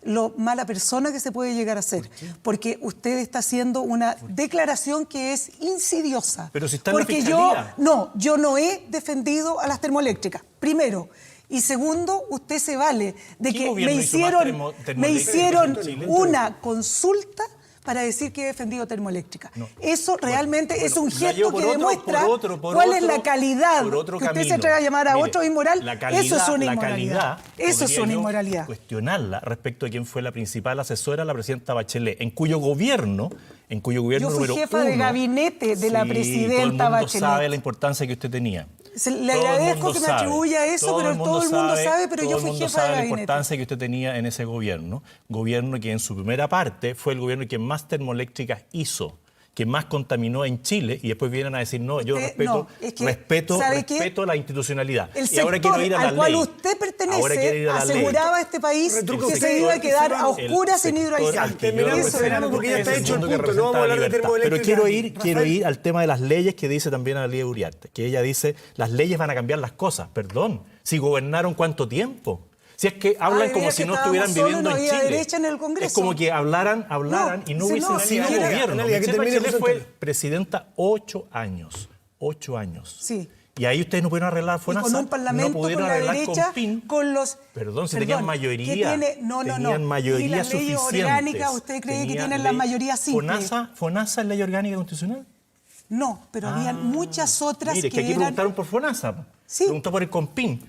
lo mala persona que se puede llegar a ser. Porque usted está haciendo una declaración que es insidiosa. Pero si está en la porque Fiscalía. yo no he defendido a las termoeléctricas, primero. Y segundo, usted se vale de ¿Qué que gobierno me hizo más hicieron termoeléctricas en Chile? una consulta para decir que he defendido termoeléctrica. No. Eso realmente es un la llevo gesto que demuestra por cuál es la otro- calidad por otro que usted se camino. atreve a llamar a Mire, otro inmoral. la calidad- Eso es una la inmoralidad. calidad Eso es podría una yo inmoralidad. Cuestionarla respecto a quién fue la principal asesora, la presidenta Bachelet, en cuyo gobierno Yo fui número jefa de uno, gabinete de la sí, presidenta todo el mundo Bachelet. sabe la importancia que usted tenía. Le Todo el agradezco mundo que me sabe. atribuya eso, pero todo el mundo sabe, pero todo yo el fui mundo jefa de sabe la gabinete. importancia que usted tenía en ese gobierno que en su primera parte fue el gobierno que más termoeléctricas hizo, que más contaminó en Chile, y después vienen a decir, no, yo Usted- respeto, no, es que, respeto, ¿sabe qué? respeto la institucionalidad. El Y ahora sector quiero ir a la al cual ley. usted Ahora quiero ir pertenece a la ley. aseguraba a este país Retruco que que se iba a quedar a el oscuras sin sector hidroaizante. al que yo Terminamos, Eso era terminamos, lo que porque ya está usted hecho el mundo que punto, no vamos a hablar de representa la libertad. Pero termoeléctrica. quiero ir al tema de las leyes que dice también Analía Uriarte, que ella dice, las leyes van a cambiar las cosas. Perdón, si gobernaron ¿cuánto tiempo? Si es que hablan de como veras si que no estábamos estuvieran solos, viviendo no en había Chile. derecha en el Congreso. Es como que hablaran y no si hubiese no, siquiera si quiere- gobierno. Analia, que Michelle termine, Bachelet José fue Antonio. presidenta 8 años. 8 años. Sí. Y ahí ustedes no pudieron arreglar Y FONASA, con un parlamento no pudieron con la arreglar derecha, con PIN. con los... Perdón, si tenían mayoría. ¿qué tiene? No. Tenían mayoría ¿Y las leyes suficientes. orgánicas usted cree que tienen la mayoría simple? ¿FONASA es ley orgánica constitucional? No, pero habían muchas otras Mire, que que aquí eran... preguntaron por FONASA. Sí. Preguntó por el COMPIN.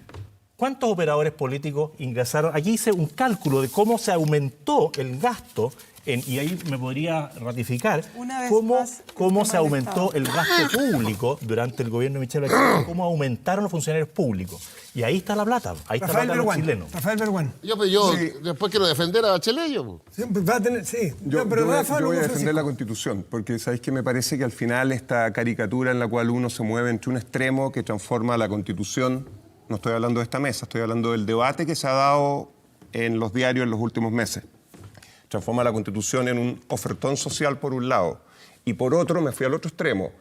¿Cuántos operadores políticos ingresaron? Aquí hice un cálculo de cómo se aumentó el gasto, y ahí me podría ratificar, Una vez cómo, más, el cómo tema se del aumentó Estado. el gasto público durante el gobierno de Michelle Bachelet, cómo aumentaron los funcionarios públicos. Y ahí está la plata, ahí está la Rafael plata de los chilenos. Berguán. Rafael Berguán. Yo después quiero defender a Bachelet, yo. Siempre va a tener, sí. Yo, No, pero yo voy a- Rafa, yo voy a luego defender la Francisco. Constitución, porque sabéis que me parece que al final esta caricatura en la cual uno se mueve entre un extremo que transforma la Constitución, no estoy hablando de esta mesa, estoy hablando del debate que se ha dado en los diarios en los últimos meses. Transforma la Constitución en un ofertón social por un lado, y por otro me fui al otro extremo.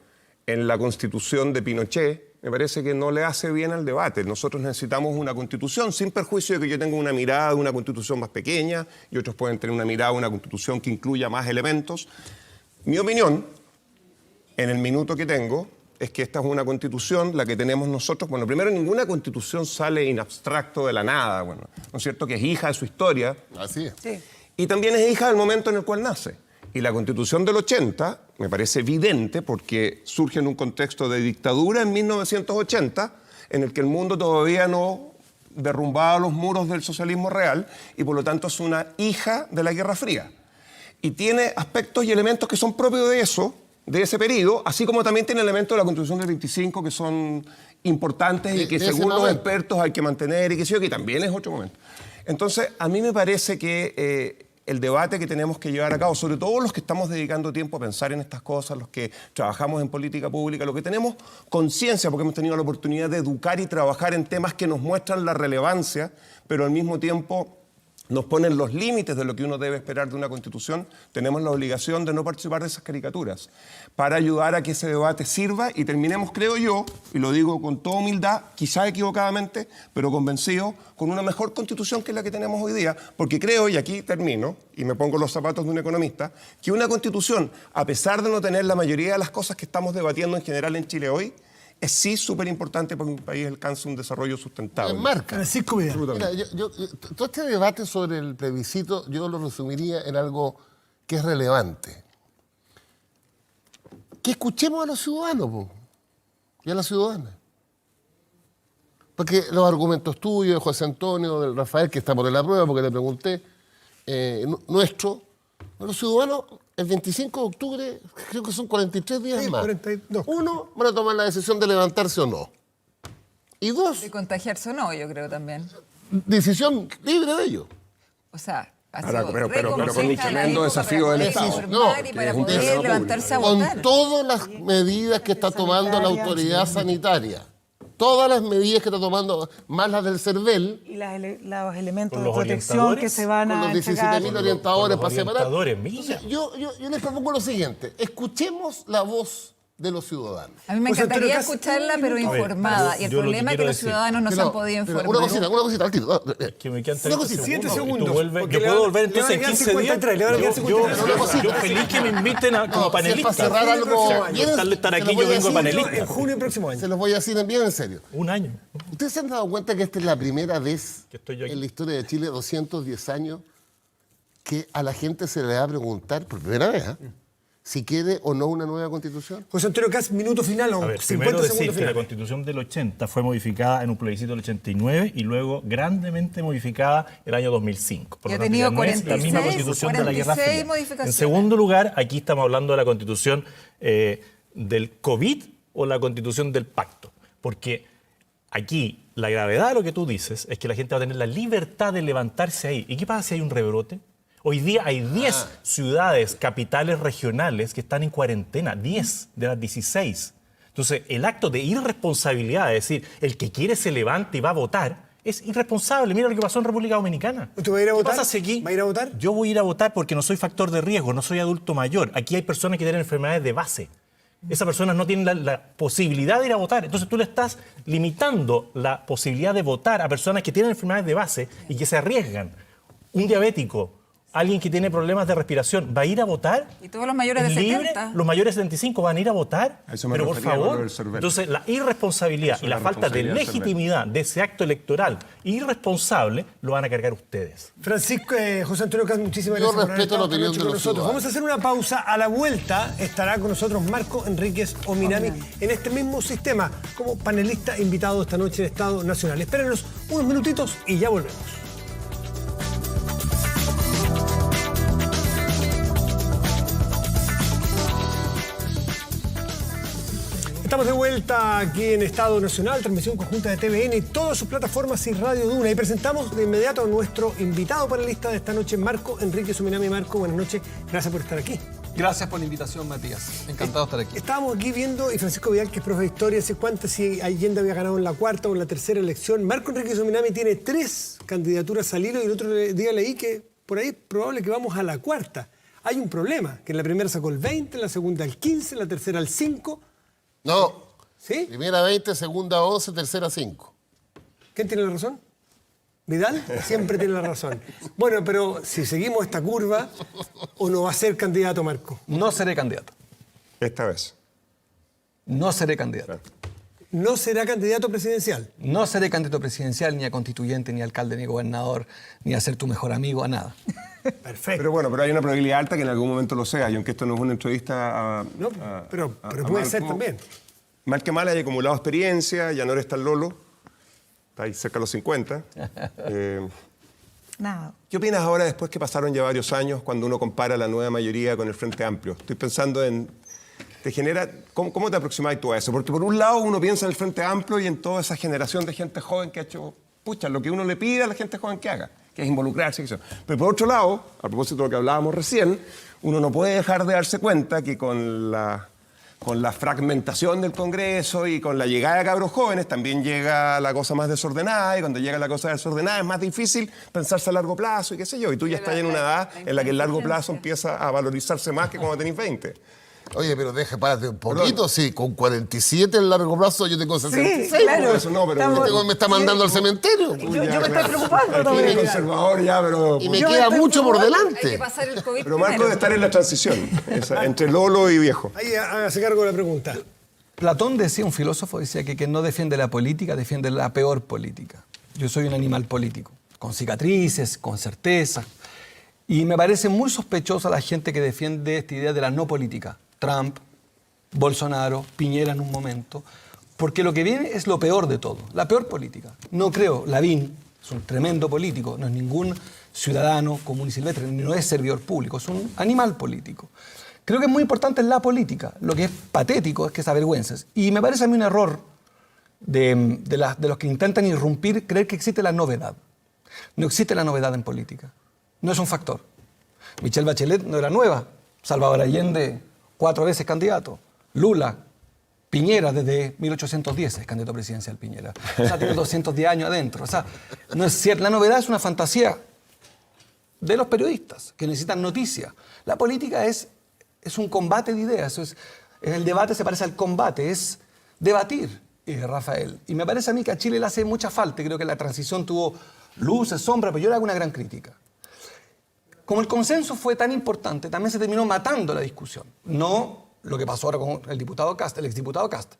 En la Constitución de Pinochet me parece que no le hace bien al debate. Nosotros necesitamos una Constitución sin perjuicio de que yo tenga una mirada de una Constitución más pequeña y otros pueden tener una mirada de una Constitución que incluya más elementos. Mi opinión, en el minuto que tengo, es que esta es una Constitución, la que tenemos nosotros. Bueno, primero, ninguna Constitución sale in abstracto de la nada, bueno, ¿no es cierto? Que es hija de su historia. Así es. Sí. Y también es hija del momento en el cual nace. Y la Constitución del 80 me parece evidente porque surge en un contexto de dictadura en 1980, en el que el mundo todavía no derrumbaba los muros del socialismo real y por lo tanto es una hija de la Guerra Fría. Y tiene aspectos y elementos que son propios de eso, de ese periodo, así como también tiene elementos de la Constitución del 25 que son importantes y que De ese según los momento. expertos hay que mantener y que sí, que también es otro momento. Entonces, a mí me parece que el debate que tenemos que llevar a cabo, sobre todo los que estamos dedicando tiempo a pensar en estas cosas, los que trabajamos en política pública, lo que tenemos conciencia, porque hemos tenido la oportunidad de educar y trabajar en temas que nos muestran la relevancia, pero al mismo tiempo nos ponen los límites de lo que uno debe esperar de una Constitución, tenemos la obligación de no participar de esas caricaturas, para ayudar a que ese debate sirva y terminemos, creo yo, y lo digo con toda humildad, quizá equivocadamente, pero convencido, con una mejor Constitución que la que tenemos hoy día, porque creo, y aquí termino, y me pongo los zapatos de un economista, que una Constitución, a pesar de no tener la mayoría de las cosas que estamos debatiendo en general en Chile hoy, es sí súper importante para que un país alcance un desarrollo sustentable. Marca. Francisco Vidal. Mira, todo este debate sobre el plebiscito yo lo resumiría en algo que es relevante. Que escuchemos a los ciudadanos po, y a las ciudadanas. Porque los argumentos tuyos, de José Antonio, de Rafael, que está por la prueba, porque le pregunté, nuestro, los ciudadanos, el 25 de octubre, creo que son 43 días Sí, más. 42. Uno, van a tomar la decisión de levantarse o no. Y dos, De contagiarse o no, yo creo también. decisión libre de ellos. O sea, ha Ahora, sido pero re con un compleja la tremendo época desafío para del poder Estado. informar No, y para que es un poder desafío levantarse a Con votar. todas las medidas que está tomando la autoridad sanitaria. Todas las medidas que está tomando, más las del CERVEL, Y los elementos Con de los protección orientadores, que se van con a los entregar. 17.000 orientadores Con los para separar. orientadores, mira. Entonces, yo les propongo lo siguiente. Escuchemos la voz de los ciudadanos. A mí me José Antonio encantaría Cast, escucharla, un pero minuto. informada. Yo Y el lo que problema es que quiero los decir- ciudadanos no se han podido Pero informar. una cosita, al tiro. Que me quedan Una 30 cosita. 7 segundos. y segundos, tú vuelves- porque yo le puedo van- volver le van a entonces en quedar 15 53, le van a quedar días. 53. Yo feliz que me inviten como panelista. Si es para cerrar algo Bien, bien, Tal de estar se aquí, los voy yo a vengo de decir, panelista. En junio del próximo año. Se los voy a decir bien en serio. Un año. ¿Ustedes se han dado cuenta que esta es la primera vez Que estoy yo aquí. en la historia de Chile, 210 años, que a la gente se le va a preguntar, por primera vez, si quiere o no una nueva constitución? José Antonio Cast, minuto final, o A ver, 50 primero decir segundos que la finales. Constitución del 80 fue modificada en un plebiscito del 89 y luego grandemente modificada el año 2005. Por Y ha lo tanto, tenido ya no es la misma 46 Constitución de la Guerra 46 Fría. modificaciones. En segundo lugar, aquí estamos hablando de la Constitución del COVID o la Constitución del Pacto. Porque aquí la gravedad de lo que tú dices es que la gente va a tener la libertad de levantarse ahí. ¿Y qué pasa si hay un rebrote? Hoy día hay 10 ciudades, capitales regionales que están en cuarentena, 10 de las 16. Entonces, el acto de irresponsabilidad, es decir, el que quiere se levanta y va a votar, es irresponsable. Mira lo que pasó en República Dominicana. ¿Usted va a ir a ¿Qué votar? pasa si aquí? ¿Va a ir a votar? Yo voy a ir a votar porque no soy factor de riesgo, no soy adulto mayor. Aquí hay personas que tienen enfermedades de base. Esas personas no tienen la posibilidad de ir a votar. Entonces tú le estás limitando la posibilidad de votar a personas que tienen enfermedades de base y que se arriesgan. Un diabético, alguien que tiene problemas de respiración, ¿va a ir a votar? Y todos los mayores de ¿Es libre? 70. ¿Los mayores de 75 van a ir a votar? A eso me Pero por refería con lo favor, del Cervel. entonces la irresponsabilidad Eso y la es la falta de responsabilidad del Cervel. legitimidad de ese acto electoral irresponsable lo van a cargar ustedes. Francisco, José Antonio Cast, muchísimas Yo gracias por haber respeto la estado esta opinión noche de con los nosotros. Vamos a ciudadanos. hacer una pausa. A la vuelta estará con nosotros Marco Enríquez Ominami en este mismo sistema como panelista invitado esta noche en Estado Nacional. Espérenos unos minutitos y ya volvemos. Estamos de vuelta aquí en Estado Nacional, transmisión conjunta de TVN y todas sus plataformas y Radio Duna. Y presentamos de inmediato a nuestro invitado panelista de esta noche, Marco Enríquez Ominami. Marco, buenas noches. Gracias por estar aquí. Gracias por la invitación, Matías. Encantado de estar aquí. Estábamos aquí viendo, y Francisco Vidal, que es profe de historia, hace cuántas, si Allende había ganado en la cuarta o en la tercera elección. Marco Enríquez Ominami tiene 3 candidaturas al hilo y el otro día leí que por ahí es probable que vamos a la cuarta. Hay un problema, que en la primera sacó el 20, en la segunda el 15, en la tercera el 5. No. ¿Sí? Primera 20, segunda 11, tercera 5. ¿Quién tiene la razón? ¿Vidal? Siempre tiene la razón. Bueno, pero si seguimos esta curva, ¿o no va a ser candidato, Marco? No seré candidato. Esta vez. No seré candidato. No será candidato presidencial. No seré candidato presidencial, ni a constituyente, ni a alcalde, ni gobernador, ni a ser tu mejor amigo, a nada. Perfecto. Pero hay una probabilidad alta que en algún momento lo sea, y aunque esto no es una entrevista a... No, pero puede ser también. Mal que mal, hay acumulado experiencia, ya no eres tan lolo, está ahí cerca de los 50. Nada. ¿Qué opinas ahora, después que pasaron ya varios años, cuando uno compara la nueva mayoría con el Frente Amplio? Estoy pensando en... ¿Te genera... ¿Cómo te aproximas tú a eso? Porque por un lado uno piensa en el Frente Amplio y en toda esa generación de gente joven que ha hecho, pucha, lo que uno le pide a la gente joven que haga, que es involucrarse. Pero por otro lado, a propósito de lo que hablábamos recién, uno no puede dejar de darse cuenta que con la fragmentación del Congreso y con la llegada de cabros jóvenes también llega la cosa más desordenada, y cuando llega la cosa desordenada es más difícil pensarse a largo plazo y qué sé yo. Y tú ya estás en una edad en la que el largo plazo empieza a valorizarse más que cuando tenés 20. Oye, pero párate un poquito, sí, con 47 en largo plazo yo tengo 66. claro. Por eso no, pero Estamos- Este me está mandando al cementerio. Yo me estoy preocupando Aquí también. es conservador ya, pero... Y me Yo queda estoy mucho por preocupada. Hay que delante. pasar el COVID Pero Marco primero. debe estar en la transición, entre Lolo y viejo. Ahí hágase cargo de la pregunta. Platón decía, un filósofo, decía que quien no defiende la política, defiende la peor política. Yo soy un animal político, con cicatrices, con certeza. Y me parece muy sospechosa la gente que defiende esta idea de la no política. Trump, Bolsonaro, Piñera en un momento. Porque lo que viene es lo peor de todo, la peor política. No creo, Lavín es un tremendo político, no es ningún ciudadano común y silvestre, no es servidor público, es un animal político. Creo que es muy importante la política. Lo que es patético es que se avergüences. Y me parece a mí un error de los que intentan irrumpir, creer que existe la novedad. No existe la novedad en política. No es un factor. Michelle Bachelet no era nueva. Salvador Allende, 4 veces candidato. Lula, Piñera desde 1810 es candidato presidencial Piñera. O sea, tiene 210 años adentro. O sea, no es cierto. La novedad es una fantasía de los periodistas que necesitan noticias. La política es un combate de ideas. El debate se parece al combate, es debatir, Rafael. Y me parece a mí que a Chile le hace mucha falta. Creo que la transición tuvo luces, sombras, pero yo le hago una gran crítica. Como el consenso fue tan importante, también se terminó matando la discusión. No lo que pasó ahora con el diputado Kast, el exdiputado Kast,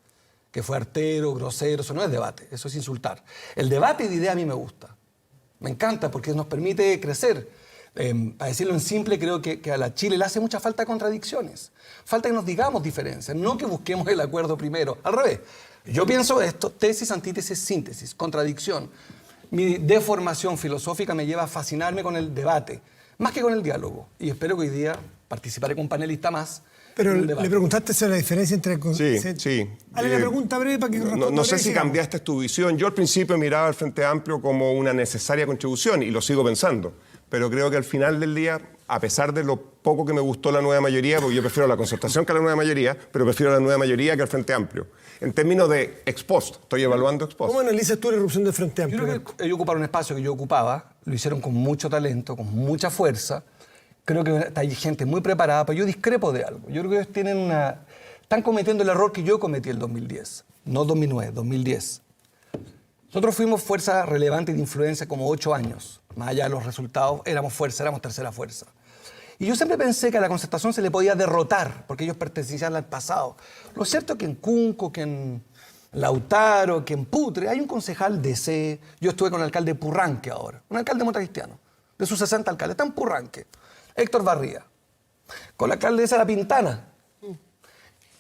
que fue artero, grosero, eso no es debate, eso es insultar. El debate de idea a mí me gusta. Me encanta porque nos permite crecer. Para decirlo en simple, creo que a la Chile le hace mucha falta contradicciones. Falta que nos digamos diferencias, no que busquemos el acuerdo primero. Al revés. Yo pienso esto, tesis, antítesis, síntesis, contradicción. Mi deformación filosófica me lleva a fascinarme con el debate, más que con el diálogo. Y espero que hoy día participaré con un panelista más. Pero en un le debate. preguntaste sobre la diferencia entre... Sí. Hazle la pregunta breve para que responda. No sé si cambiaste tu visión. Yo al principio miraba al Frente Amplio como una necesaria contribución y lo sigo pensando. Pero creo que al final del día, a pesar de lo poco que me gustó la nueva mayoría, porque yo prefiero la concertación que la nueva mayoría, pero prefiero la nueva mayoría que el Frente Amplio. En términos de ex post, estoy evaluando ex post. ¿Cómo analizas tú la irrupción del Frente Yo Amplio? creo que ellos ocuparon un espacio que yo ocupaba, lo hicieron con mucho talento, con mucha fuerza. Creo que hay gente muy preparada, pero yo discrepo de algo. Yo creo que ellos están cometiendo el error que yo cometí en 2010, no 2009, 2010. Nosotros fuimos fuerza relevante de influencia como 8 años. Más allá de los resultados, éramos fuerza, éramos tercera fuerza. Y yo siempre pensé que a la concertación se le podía derrotar, porque ellos pertenecían al pasado. Lo cierto es que en Cunco, que en Lautaro, que en Putre, hay un concejal DC. Yo estuve con el alcalde Purranque ahora, un alcalde montacristiano, de sus 60 alcaldes, está en Purranque. Héctor Barría, con la alcaldesa La Pintana.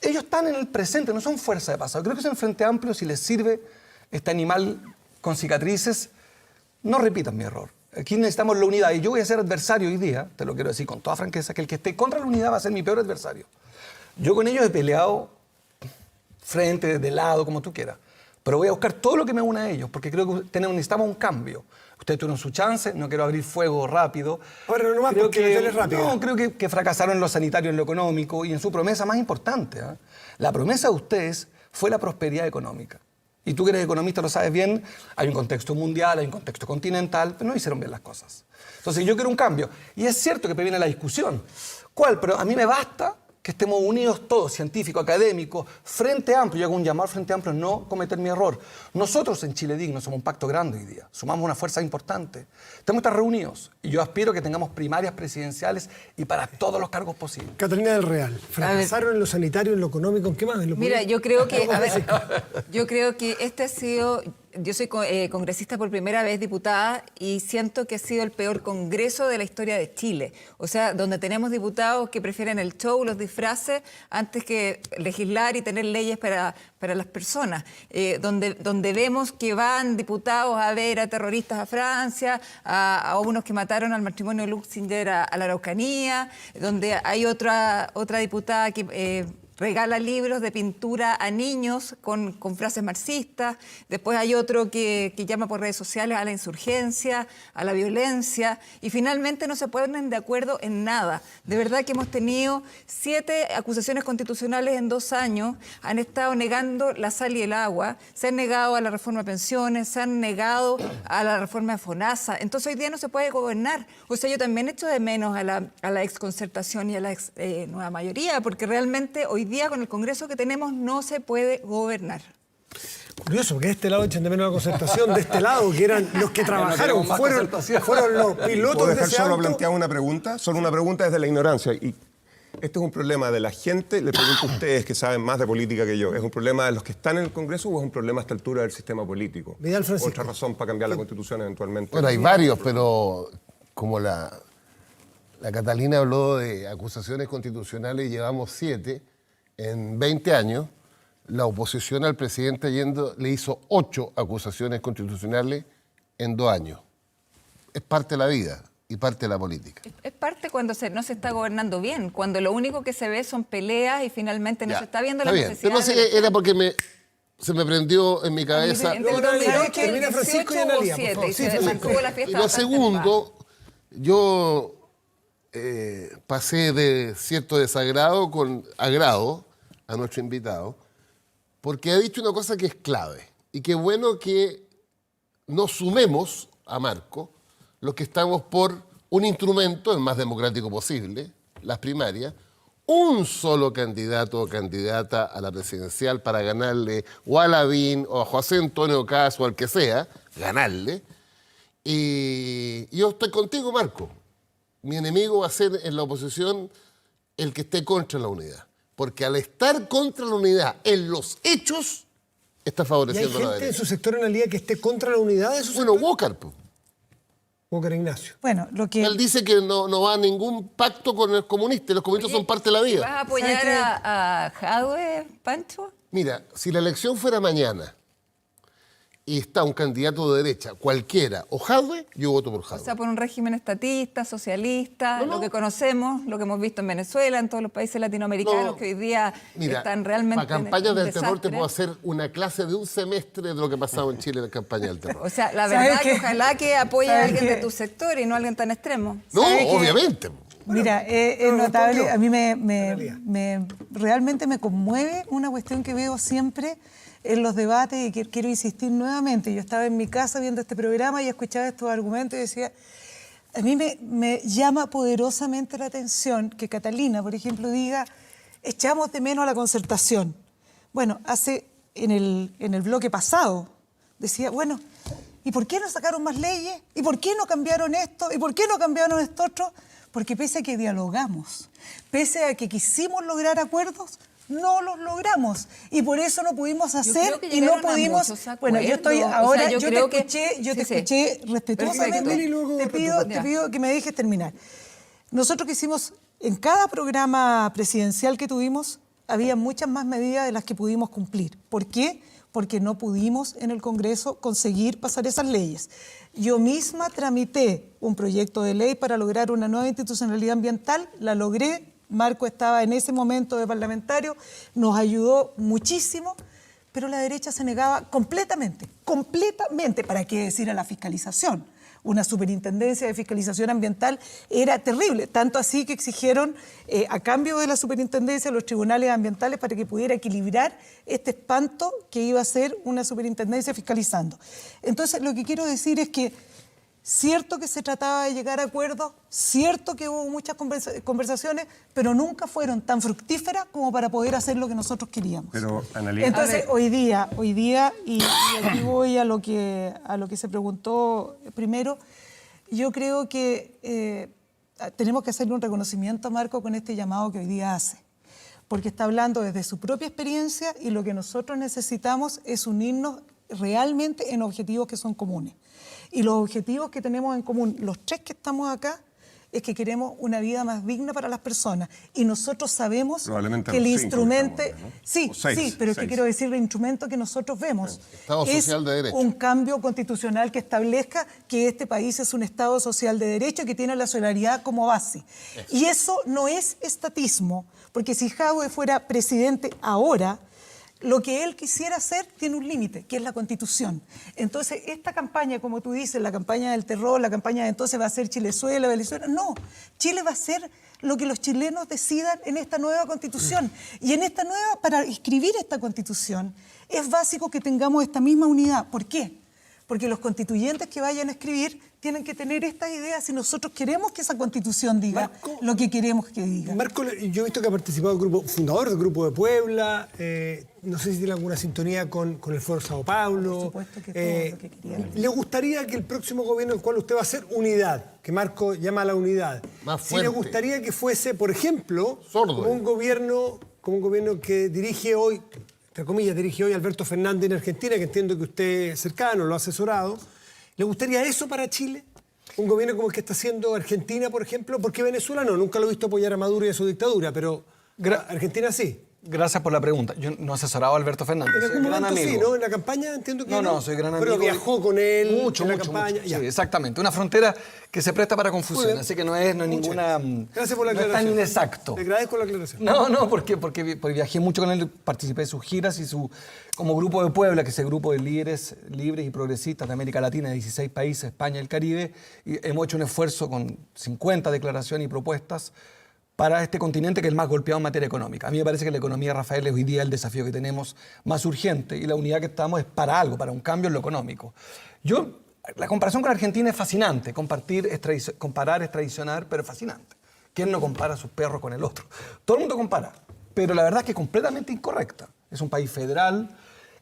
Ellos están en el presente, no son fuerza de pasado. Creo que es en el Frente Amplio, si les sirve este animal con cicatrices, no repitan mi error. Aquí necesitamos la unidad. Y yo voy a ser adversario hoy día, te lo quiero decir con toda franqueza, que el que esté contra la unidad va a ser mi peor adversario. Yo con ellos he peleado frente, de lado, como tú quieras. Pero voy a buscar todo lo que me une a ellos, porque creo que necesitamos un cambio. Ustedes tuvieron su chance, no quiero abrir fuego rápido. Ahora no más creo porque la tele es rápida. No, creo que fracasaron en lo sanitario, en lo económico y en su promesa más importante. La promesa de ustedes fue la prosperidad económica. Y tú que eres economista lo sabes bien, hay un contexto mundial, hay un contexto continental, pero no hicieron bien las cosas. Entonces yo quiero un cambio. Y es cierto que me viene la discusión. ¿Cuál? Pero a mí me basta que estemos unidos todos, científicos, académicos, Frente Amplio. Yo hago un llamado al Frente Amplio a no cometer mi error. Nosotros en Chile Digno somos un pacto grande hoy día. Sumamos una fuerza importante. Tenemos que estar reunidos. Y yo aspiro que tengamos primarias presidenciales y para todos los cargos posibles. Catalina del Real, fracasaron en lo sanitario, en lo económico, ¿en qué más? ¿En lo Mira, político? yo creo que, a ver, yo creo que este ha sido, yo soy congresista por primera vez, diputada, y siento que ha sido el peor congreso de la historia de Chile. O sea, donde tenemos diputados que prefieren el show, los disfraces, antes que legislar y tener leyes para las personas. Donde vemos que van diputados a ver a terroristas a Francia, a unos que mataron al matrimonio Luxinger a la Araucanía, donde hay otra diputada que regala libros de pintura a niños con frases marxistas. Después hay otro que llama por redes sociales a la insurgencia, a la violencia. Y finalmente no se ponen de acuerdo en nada. De verdad que hemos tenido 7 acusaciones constitucionales en 2 años. Han estado negando la sal y el agua. Se han negado a la reforma de pensiones. Se han negado a la reforma de FONASA. Entonces hoy día no se puede gobernar. O sea, yo también echo de menos a la exconcertación y a la nueva mayoría, porque realmente hoy día con el Congreso que tenemos no se puede gobernar. Curioso, porque de este lado echan de menos la concertación, de este lado, que eran los que trabajaron, más fueron los pilotos ¿Puedo de dejar ese solo auto? plantear una pregunta? Solo una pregunta desde la ignorancia. Y este es un problema de la gente, le pregunto a ustedes que saben más de política que yo, ¿es un problema de los que están en el Congreso o es un problema a esta altura del sistema político? Vidal Francisco. Otra razón para cambiar la Constitución eventualmente. Bueno, hay varios, pero como la Catalina habló de acusaciones constitucionales y llevamos 7 en 20 años, la oposición al presidente Allende le hizo 8 acusaciones constitucionales en 2 años. Es parte de la vida y parte de la política. Es parte cuando no se está gobernando bien, cuando lo único que se ve son peleas y finalmente no Ya, se está viendo la está bien, necesidad. pero no sé, era porque se me prendió en mi cabeza. Entre el No, Analia, 2008 y el termina Francisco y 18 Analia, hubo por 7 favor. y Sí, se Francisco. mantuvo la Y fiesta lo bastante segundo, yo pasé de cierto desagrado con agrado a nuestro invitado, porque ha dicho una cosa que es clave, y que es bueno que nos sumemos a Marco, los que estamos por un instrumento, el más democrático posible, las primarias, un solo candidato o candidata a la presidencial para ganarle o a Lavín o a José Antonio Caz o al que sea, ganarle. Y yo estoy contigo, Marco. Mi enemigo va a ser en la oposición el que esté contra la unidad. Porque al estar contra la unidad en los hechos, está ¿Y hay favoreciendo a la gente en derecha. su sector en realidad que esté contra la unidad de su Bueno, sector? Walker, pues. Walker Ignacio. Bueno, lo que... Él dice que no va a ningún pacto con el comunista y los comunistas son parte de la ¿Vas vida. a apoyar ¿Sabe qué? a Jadwe, Pancho? Mira, si la elección fuera mañana y está un candidato de derecha, cualquiera, o Jadwe, yo voto por O Jadwe. sea, por un régimen estatista, socialista, No, no. lo que conocemos, lo que hemos visto en Venezuela, en todos los países latinoamericanos No. que hoy día Mira, están realmente para campañas en del terror te desastre. puedo hacer una clase de un semestre de lo que ha pasado en Chile en la campaña del terror. O sea, la ¿Sabes verdad qué? que ojalá que apoye a ¿Sabes alguien qué? de tu sector y no a alguien tan extremo. No, ¿sabe qué? obviamente. Mira, es pero notable, respondió. a mí realidad. realmente me conmueve una cuestión que veo siempre en los debates y que quiero insistir nuevamente. Yo estaba en mi casa viendo este programa y escuchaba estos argumentos y decía, a mí me llama poderosamente la atención que Catalina, por ejemplo, diga, echamos de menos a la concertación. Bueno, en el bloque pasado, decía, bueno, ¿y por qué no sacaron más leyes? ¿Y por qué no cambiaron esto? ¿Y por qué no cambiaron esto otro? Porque pese a que dialogamos, pese a que quisimos lograr acuerdos, no los logramos. Y por eso no pudimos hacer creo que y no llegaron a pudimos... muchos Bueno, yo estoy acuerdos. ahora, O sea, yo yo creo te escuché, yo te sí. escuché respetuosamente. Perfecto. Y luego Te retomamos. pido que me dejes terminar. Nosotros que hicimos, en cada programa presidencial que tuvimos, había muchas más medidas de las que pudimos cumplir. ¿Por qué? Porque no pudimos en el Congreso conseguir pasar esas leyes. Yo misma tramité un proyecto de ley para lograr una nueva institucionalidad ambiental, la logré, Marco estaba en ese momento de parlamentario, nos ayudó muchísimo, pero la derecha se negaba completamente, ¿para qué decir a la fiscalización? Una superintendencia de fiscalización ambiental era terrible, tanto así que exigieron a cambio de la superintendencia los tribunales ambientales para que pudiera equilibrar este espanto que iba a ser una superintendencia fiscalizando. Entonces, lo que quiero decir es que cierto que se trataba de llegar a acuerdos, cierto que hubo muchas conversaciones, pero nunca fueron tan fructíferas como para poder hacer lo que nosotros queríamos. Pero, Analía, Entonces, hoy día, y aquí voy a lo que se preguntó primero, yo creo que tenemos que hacerle un reconocimiento a Marco con este llamado que hoy día hace, porque está hablando desde su propia experiencia y lo que nosotros necesitamos es unirnos realmente en objetivos que son comunes. Y los objetivos que tenemos en común, los tres que estamos acá, es que queremos una vida más digna para las personas. Y nosotros sabemos Probablemente que el los cinco instrumento... estamos, ¿no? Sí, O seis, sí, pero es que seis. quiero decir, el instrumento que nosotros vemos Estado es social de derecho. un cambio constitucional que establezca que este país es un Estado social de derecho que tiene la solidaridad como base. Y eso no es estatismo, porque si Jadwe fuera presidente ahora, lo que él quisiera hacer tiene un límite, que es la Constitución. Entonces, esta campaña, como tú dices, la campaña del terror, la campaña de entonces va a ser Chilezuela, Venezuela, no. Chile va a ser lo que los chilenos decidan en esta nueva Constitución. Y en esta nueva, para escribir esta Constitución, es básico que tengamos esta misma unidad. ¿Por qué? Porque los constituyentes que vayan a escribir tienen que tener estas ideas si nosotros queremos que esa Constitución diga Marco, lo que queremos que diga. Marco, yo he visto que ha participado el grupo fundador del Grupo de Puebla. No sé si tiene alguna sintonía con el Foro Sao Paulo. Por supuesto que todo lo que quería. ¿Le gustaría que el próximo gobierno en el cual usted va a hacer unidad, que Marco llama a la unidad, Más si le fuerte. gustaría que fuese, por ejemplo, Sordo. como un gobierno que dirige hoy, entre comillas, dirige hoy Alberto Fernández en Argentina, que entiendo que usted es cercano, lo ha asesorado, ¿le gustaría eso para Chile? Un gobierno como el que está haciendo Argentina, por ejemplo, porque Venezuela no, nunca lo he visto apoyar a Maduro y a su dictadura, pero Argentina sí. Gracias por la pregunta. Yo no he asesorado a Alberto Fernández. En soy algún gran momento sí, amigo. ¿no? En la campaña entiendo que No, soy gran amigo. Pero viajó con él mucho, en la mucho, campaña. mucho. Ya. Sí, exactamente. Una frontera que se presta para Muy confusión, bien. así que no es Muchas ninguna... Gracias por la no es aclaración. tan inexacto. Le agradezco la aclaración. No, porque viajé mucho con él, participé de sus giras y como Grupo de Puebla, que es el grupo de líderes libres y progresistas de América Latina, de 16 países, España y el Caribe, y hemos hecho un esfuerzo con 50 declaraciones y propuestas para este continente que es el más golpeado en materia económica. A mí me parece que la economía, Rafael, es hoy día el desafío que tenemos más urgente y la unidad que estamos es para algo, para un cambio en lo económico. La comparación con Argentina es fascinante, comparar es traicionar, pero es fascinante. ¿Quién no compara a sus perros con el otro? Todo el mundo compara, pero la verdad es que es completamente incorrecta. Es un país federal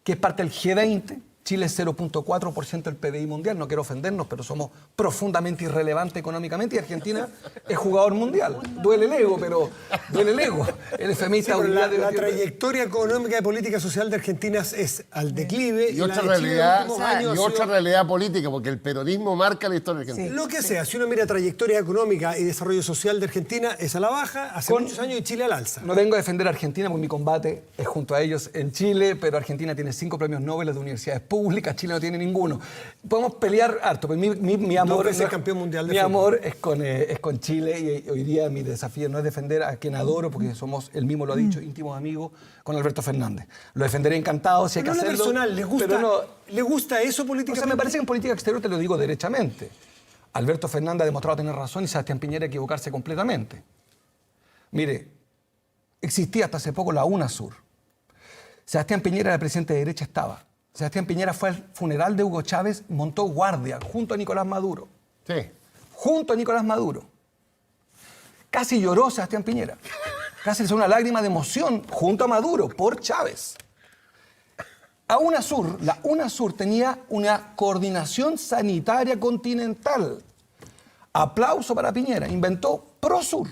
que es parte del G20. Chile es 0.4% del PBI mundial, no quiero ofendernos, pero somos profundamente irrelevantes económicamente y Argentina es jugador mundial. Duele el ego, pero duele el ego. El FMI está obligado la trayectoria económica y política social de Argentina es al declive. Y otra la de Chile en los realidad, últimos años ha sido- realidad política, porque el peronismo marca la historia argentina. Lo que sea, si uno mira trayectoria económica y desarrollo social de Argentina, es a la baja, hace muchos años, y Chile al alza. No vengo a defender a Argentina porque mi combate es junto a ellos en Chile, pero Argentina tiene 5 premios Nobel de universidades públicas, Chile no tiene ninguno. Podemos pelear harto, pero mi amor... Dos veces campeón mundial de Mi fútbol. amor es con Chile y hoy día mi desafío no es defender a quien adoro, porque somos, él mismo lo ha dicho, íntimos amigos con Alberto Fernández. Lo defenderé encantado si hay que Pero no hacerlo. personal, pero no- ¿le gusta eso o políticamente? sea, me parece que en política exterior te lo digo derechamente. Alberto Fernández ha demostrado tener razón y Sebastián Piñera equivocarse completamente. Mire, existía hasta hace poco la UNASUR. Sebastián Piñera, el presidente de derecha, estaba. Sebastián Piñera fue al funeral de Hugo Chávez, montó guardia junto a Nicolás Maduro. Sí. Junto a Nicolás Maduro. Casi lloró Sebastián Piñera. Casi le hizo una lágrima de emoción junto a Maduro por Chávez. La UNASUR tenía una coordinación sanitaria continental. Aplauso para Piñera. Inventó ProSur.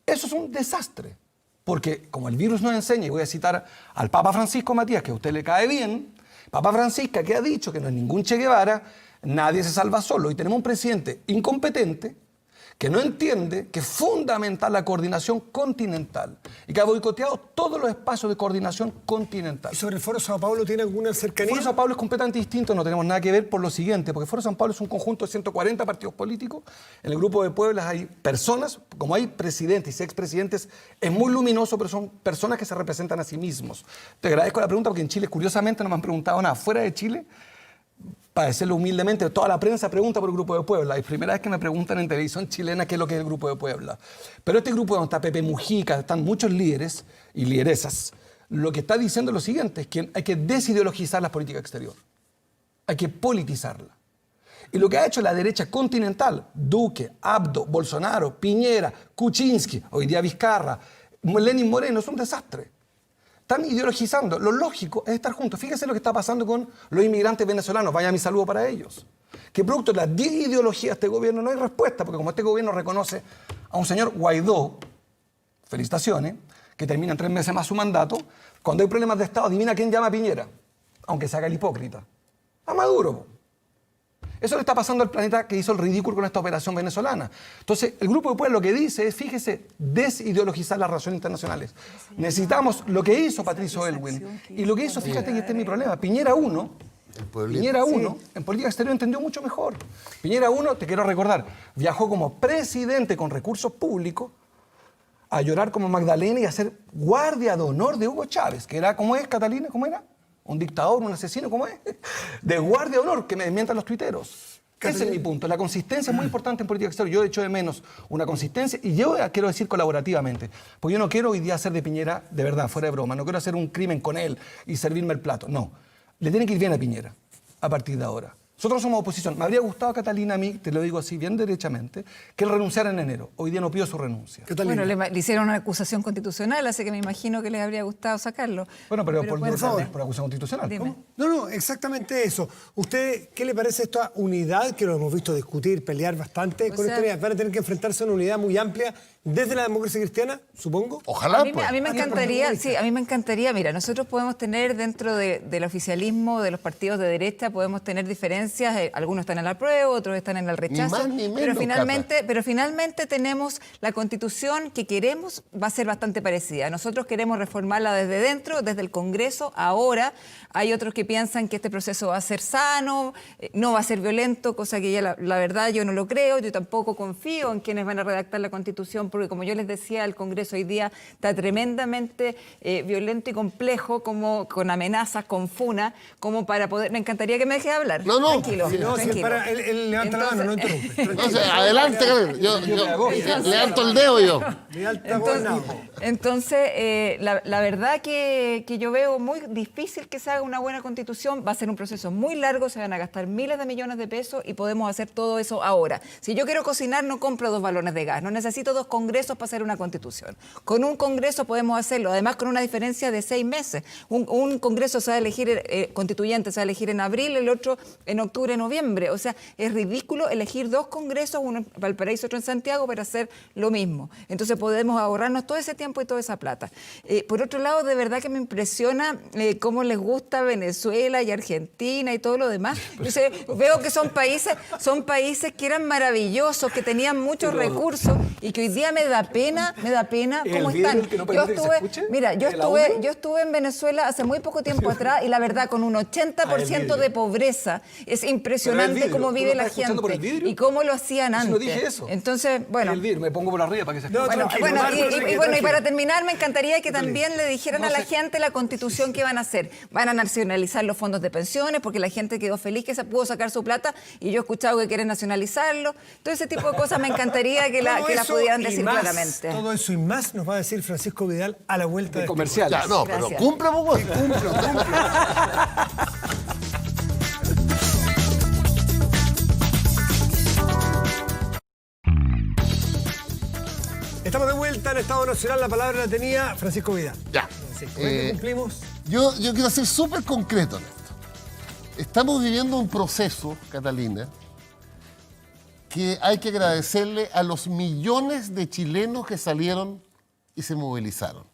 Eso es un desastre. Porque como el virus nos enseña, y voy a citar al Papa Francisco Matías, que a usted le cae bien, Papa Francisco que ha dicho que no es ningún Che Guevara, nadie se salva solo. Y tenemos un presidente incompetente que no entiende que es fundamental la coordinación continental y que ha boicoteado todos los espacios de coordinación continental. ¿Y sobre el Foro Sao Paulo tiene alguna El cercanía? Foro Sao Paulo es completamente distinto, no tenemos nada que ver por lo siguiente, porque el Foro Sao Paulo es un conjunto de 140 partidos políticos. En el Grupo de Puebla hay personas, como hay presidentes y expresidentes, es muy luminoso, pero son personas que se representan a sí mismos. Te agradezco la pregunta porque en Chile, curiosamente, no me han preguntado nada. Fuera de Chile, para decirlo humildemente, toda la prensa pregunta por el Grupo de Puebla. Es la primera vez que me preguntan en televisión chilena qué es lo que es el Grupo de Puebla. Pero este grupo donde está Pepe Mujica, están muchos líderes y lideresas, lo que está diciendo es lo siguiente, es que hay que desideologizar la política exterior. Hay que politizarla. Y lo que ha hecho la derecha continental, Duque, Abdo, Bolsonaro, Piñera, Kuczynski, hoy día Vizcarra, Lenín Moreno, es un desastre. Están ideologizando. Lo lógico es estar juntos. Fíjese lo que está pasando con los inmigrantes venezolanos. Vaya mi saludo para ellos. Que producto de la ideología de este gobierno no hay respuesta, porque como este gobierno reconoce a un señor Guaidó, felicitaciones, que termina en 3 meses más su mandato, cuando hay problemas de Estado, adivina quién llama a Piñera, aunque se haga el hipócrita. A Maduro. Eso le está pasando al planeta que hizo el ridículo con esta operación venezolana. Entonces, el Grupo de Puebla lo que dice es, fíjese, desideologizar las relaciones internacionales. Necesitamos lo que hizo Patricio Elwin. Y lo que hizo, fíjate que este es mi problema, Piñera 1, en política exterior entendió mucho mejor. Piñera 1, te quiero recordar, viajó como presidente con recursos públicos a llorar como Magdalena y a ser guardia de honor de Hugo Chávez, que era, ¿cómo es, Catalina? ¿Cómo era? Un dictador, un asesino, ¿cómo es? De guardia de honor, que me desmientan los tuiteros. Ese es mi punto. La consistencia es muy importante en política exterior. Yo echo de menos una consistencia y yo quiero decir colaborativamente. Porque yo no quiero hoy día hacer de Piñera, de verdad, fuera de broma, no quiero hacer un crimen con él y servirme el plato. No. Le tiene que ir bien a Piñera a partir de ahora. Nosotros somos oposición. Me habría gustado, Catalina, a mí, te lo digo así bien derechamente, que él renunciara en enero. Hoy día no pido su renuncia. Catalina. Bueno, le hicieron una acusación constitucional, así que me imagino que les habría gustado sacarlo. Bueno, pero por cuéntame. acusación constitucional. Dime. ¿Cómo? No, exactamente eso. ¿Usted qué le parece esta unidad que lo hemos visto discutir, pelear bastante con sea- esta unidad? ¿Van a tener que enfrentarse a una unidad muy amplia desde la democracia cristiana, supongo? Ojalá, A mí, pues. a mí me encantaría, sí, a mí me encantaría, mira, nosotros podemos tener dentro del oficialismo, de los partidos de derecha, podemos tener diferencias, algunos están en el apruebo, otros están en el rechazo, más ni pero menos, finalmente tenemos la constitución que queremos, va a ser bastante parecida. Nosotros queremos reformarla desde dentro, desde el Congreso, ahora hay otros que piensan que este proceso va a ser sano, no va a ser violento, cosa que ya la verdad yo no lo creo, yo tampoco confío en quienes van a redactar la constitución porque como yo les decía, el Congreso hoy día está tremendamente violento y complejo, como con amenazas, con funa, como para poder... Me encantaría que me deje hablar. No, no. Tranquilo, Si no, si tranquilo. él levanta la mano, no interrumpe. Entonces, adelante, Karen. Yo levanto el dedo yo. Entonces, la verdad que yo veo muy difícil que se haga una buena constitución. Va a ser un proceso muy largo, se van a gastar miles de millones de pesos y podemos hacer todo eso ahora. Si yo quiero cocinar, no compro 2 balones de gas, no necesito 2 congresos para hacer una constitución. Con un congreso podemos hacerlo, además con una diferencia de 6 meses. Un congreso se va a elegir, constituyente se va a elegir en abril, el otro en octubre, noviembre. O sea, es ridículo elegir 2 congresos, uno en Valparaíso, otro en Santiago, para hacer lo mismo. Entonces podemos ahorrarnos todo ese tiempo y toda esa plata. Por otro lado, de verdad que me impresiona cómo les gusta Venezuela y Argentina y todo lo demás. Veo que son países que eran maravillosos, que tenían muchos recursos y que hoy día me da pena cómo están. Yo estuve en Venezuela hace muy poco tiempo atrás y la verdad con un 80% de pobreza es impresionante cómo vive la gente y cómo lo hacían antes. No dije eso. Entonces, bueno. El vidrio, me pongo por arriba para que se escuche. Y para terminar, me encantaría que también le dijeran a la gente la constitución que van a hacer. Van a nacionalizar los fondos de pensiones porque la gente quedó feliz que se pudo sacar su plata y yo he escuchado que quieren nacionalizarlo. Todo ese tipo de cosas me encantaría que la pudieran decir claramente. Todo eso y más nos va a decir Francisco Vidal a la vuelta de comercial. Ya, no, Gracias. pero cumple, pues. Cumplo. Estamos de vuelta en Estado Nacional. La palabra la tenía Francisco Vidal. Ya. Francisco, ¿ven que cumplimos? Yo quiero ser súper concreto en esto. Estamos viviendo un proceso, Catalina, que hay que agradecerle a los millones de chilenos que salieron y se movilizaron.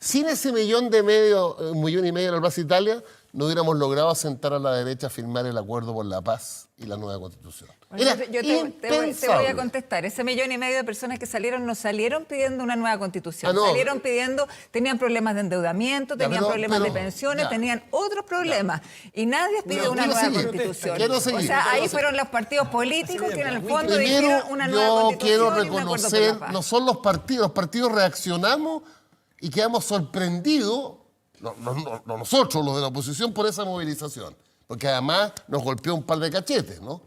Sin ese millón y medio en el Plaza Italia, no hubiéramos logrado sentar a la derecha a firmar el acuerdo por la paz y la nueva constitución. Bueno, Era yo te voy impensable. a contestar. Ese 1,5 millones de personas que salieron no salieron pidiendo una nueva constitución. Ah, no. Salieron pidiendo, tenían problemas de endeudamiento, Ya, tenían problemas de pero, pensiones, ya. tenían otros problemas. Y nadie pide una quiero nueva seguir, constitución. quiero seguir, O sea, quiero ahí seguir. fueron los partidos políticos que en el fondo Primero, dijeron una nueva yo constitución quiero y un acuerdo por la reconocer, paz. no son los partidos reaccionamos y quedamos sorprendidos, no nosotros, los de la oposición, por esa movilización. Porque además nos golpeó un par de cachetes, ¿no?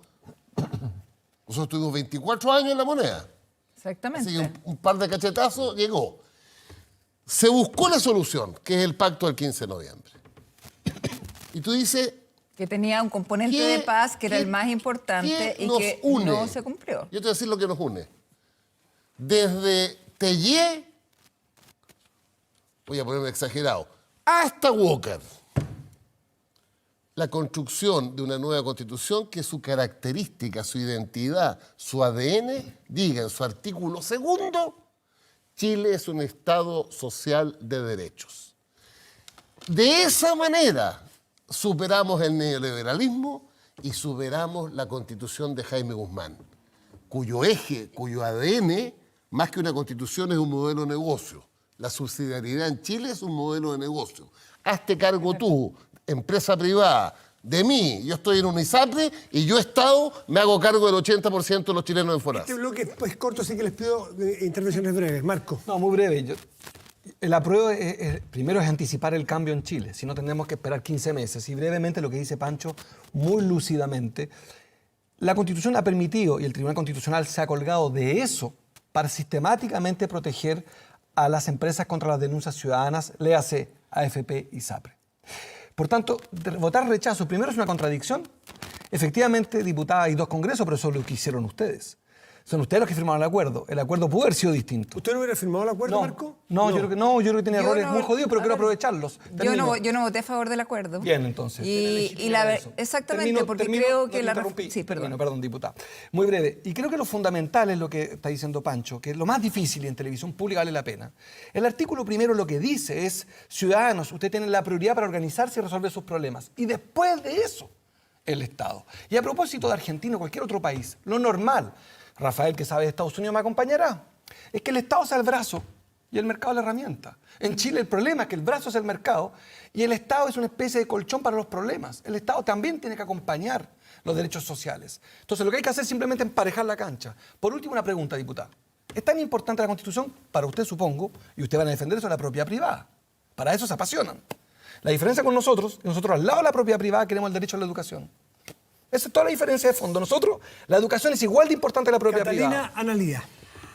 Nosotros tuvimos 24 años en la moneda. Exactamente. Así que un par de cachetazos llegó. Se buscó la solución, que es el pacto del 15 de noviembre. Y tú dices... Que tenía un componente ¿qué- de paz que era qué- el más importante qué y nos que une? no se cumplió. Yo te voy a decir lo que nos une. Desde Tellé, voy a ponerme exagerado, hasta Walker, la construcción de una nueva constitución que su característica, su identidad, su ADN, diga en su artículo 2, Chile es un Estado social de derechos. De esa manera superamos el neoliberalismo y superamos la constitución de Jaime Guzmán, cuyo eje, cuyo ADN, más que una constitución, es un modelo de negocio. La subsidiariedad en Chile es un modelo de negocio. Hazte cargo tú, empresa privada, de mí. Yo estoy en un ISAPRE y yo, Estado, me hago cargo del 80% de los chilenos en Foraz. Este bloque es corto, así que les pido intervenciones breves. Marco. No, muy breve. El apruebo primero es anticipar el cambio en Chile, si no tendremos que esperar 15 meses. Y brevemente lo que dice Pancho, muy lúcidamente, la Constitución ha permitido, y el Tribunal Constitucional se ha colgado de eso, para sistemáticamente proteger a las empresas contra las denuncias ciudadanas, léase AFP y SAPRE. Por tanto, votar rechazo primero es una contradicción. Efectivamente, diputada, hay 2 congresos, pero eso es lo que hicieron ustedes. Son ustedes los que firmaron el acuerdo. El acuerdo pudo haber sido distinto. ¿Usted no hubiera firmado el acuerdo, Marco? No, yo creo que tiene Yo errores no- muy jodidos, pero a quiero ver, aprovecharlos. Yo no voté a favor del acuerdo. Bien, entonces. Exactamente, porque creo que la... Sí, perdón. Perdón, diputada. Muy breve. Y creo que lo fundamental es lo que está diciendo Pancho, que lo más difícil y en televisión pública vale la pena. El artículo primero lo que dice es, ciudadanos, ustedes tienen la prioridad para organizarse y resolver sus problemas. Y después de eso, el Estado. Y a propósito de Argentina o cualquier otro país, lo normal, Rafael, que sabe de Estados Unidos, me acompañará, es que el Estado sea el brazo y el mercado la herramienta. En Chile el problema es que el brazo es el mercado y el Estado es una especie de colchón para los problemas. El Estado también tiene que acompañar los derechos sociales. Entonces lo que hay que hacer es simplemente emparejar la cancha. Por último, una pregunta, diputada. Es tan importante la Constitución para usted, supongo, y usted van a defender eso, la propiedad privada. Para eso se apasionan. La diferencia con nosotros, que nosotros al lado de la propiedad privada queremos el derecho a la educación. Esa es toda la diferencia de fondo. Nosotros, la educación es igual de importante que la propiedad privada. Catalina Analía.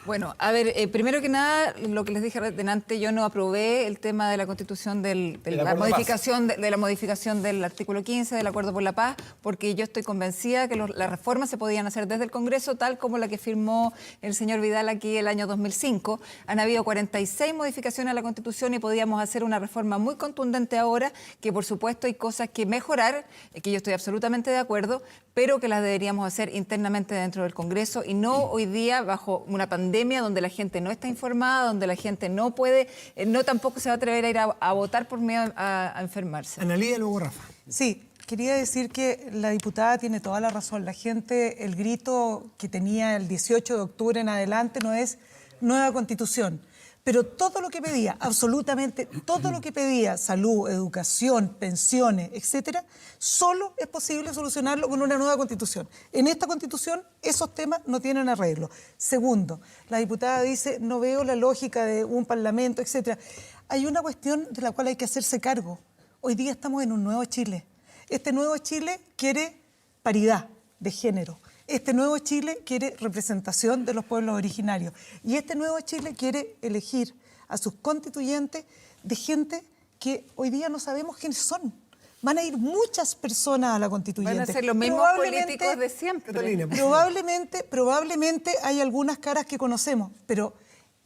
Bueno, a ver, primero que nada, lo que les dije delante, yo no aprobé el tema de la Constitución de la modificación del artículo 15 del Acuerdo por la Paz, porque yo estoy convencida que las reformas se podían hacer desde el Congreso, tal como la que firmó el señor Vidal aquí el año 2005. Han habido 46 modificaciones a la Constitución y podíamos hacer una reforma muy contundente ahora, que por supuesto hay cosas que mejorar, que yo estoy absolutamente de acuerdo, pero que las deberíamos hacer internamente dentro del Congreso y no hoy día bajo una pandemia donde la gente no está informada, donde la gente no puede, no tampoco se va a atrever a ir a votar por miedo a enfermarse. Analía, luego Rafa. Sí, quería decir que la diputada tiene toda la razón. La gente, el grito que tenía el 18 de octubre en adelante no es nueva Constitución. Pero todo lo que pedía, absolutamente todo lo que pedía, salud, educación, pensiones, etcétera, solo es posible solucionarlo con una nueva Constitución. En esta Constitución esos temas no tienen arreglo. Segundo, la diputada dice, no veo la lógica de un parlamento, etcétera. Hay una cuestión de la cual hay que hacerse cargo. Hoy día estamos en un nuevo Chile. Este nuevo Chile quiere paridad de género. Este nuevo Chile quiere representación de los pueblos originarios. Y este nuevo Chile quiere elegir a sus constituyentes de gente que hoy día no sabemos quiénes son. Van a ir muchas personas a la constituyente. Van a ser los mismos políticos de siempre. Catalina, Probablemente hay algunas caras que conocemos, pero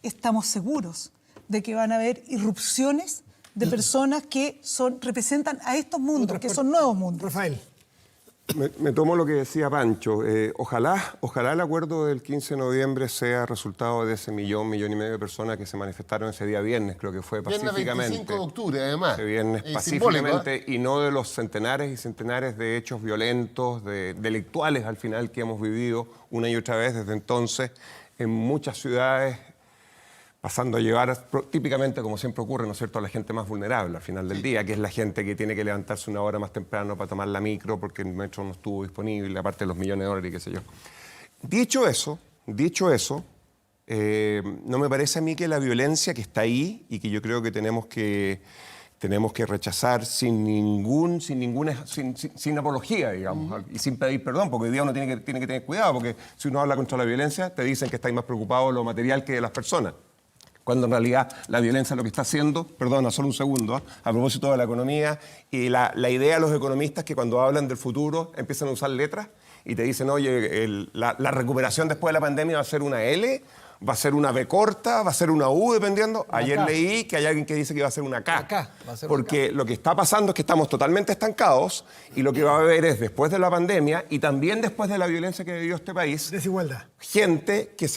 estamos seguros de que van a haber irrupciones de personas que representan a estos mundos, que son nuevos mundos. Rafael. Me tomo lo que decía Pancho. Ojalá el acuerdo del 15 de noviembre sea resultado de ese millón y medio de personas que se manifestaron ese día viernes, creo que fue pacíficamente. Viernes 25 de octubre, además. Ese viernes pacíficamente, y no de los centenares y centenares de hechos violentos, delictuales al final que hemos vivido una y otra vez desde entonces en muchas ciudades, pasando a llevar típicamente, como siempre ocurre, ¿no es cierto?, a la gente más vulnerable al final del día, que es la gente que tiene que levantarse una hora más temprano para tomar la micro porque el metro no estuvo disponible, aparte de los millones de dólares y qué sé yo. Dicho eso, no me parece a mí que la violencia que está ahí y que yo creo que tenemos que rechazar sin apología, digamos, y sin pedir perdón, porque hoy día uno tiene que tener cuidado, porque si uno habla contra la violencia, te dicen que estáis más preocupado de lo material que de las personas. Cuando en realidad la violencia lo que está haciendo, perdona, solo un segundo, a propósito de la economía, y la idea de los economistas que cuando hablan del futuro empiezan a usar letras y te dicen, oye, la recuperación después de la pandemia va a ser una L, va a ser una B corta, va a ser una U, dependiendo. Ayer leí que hay alguien que dice que va a ser una K. Porque lo que está pasando es que estamos totalmente estancados y lo que va a haber es, después de la pandemia y también después de la violencia que vivió este país, desigualdad. Gente que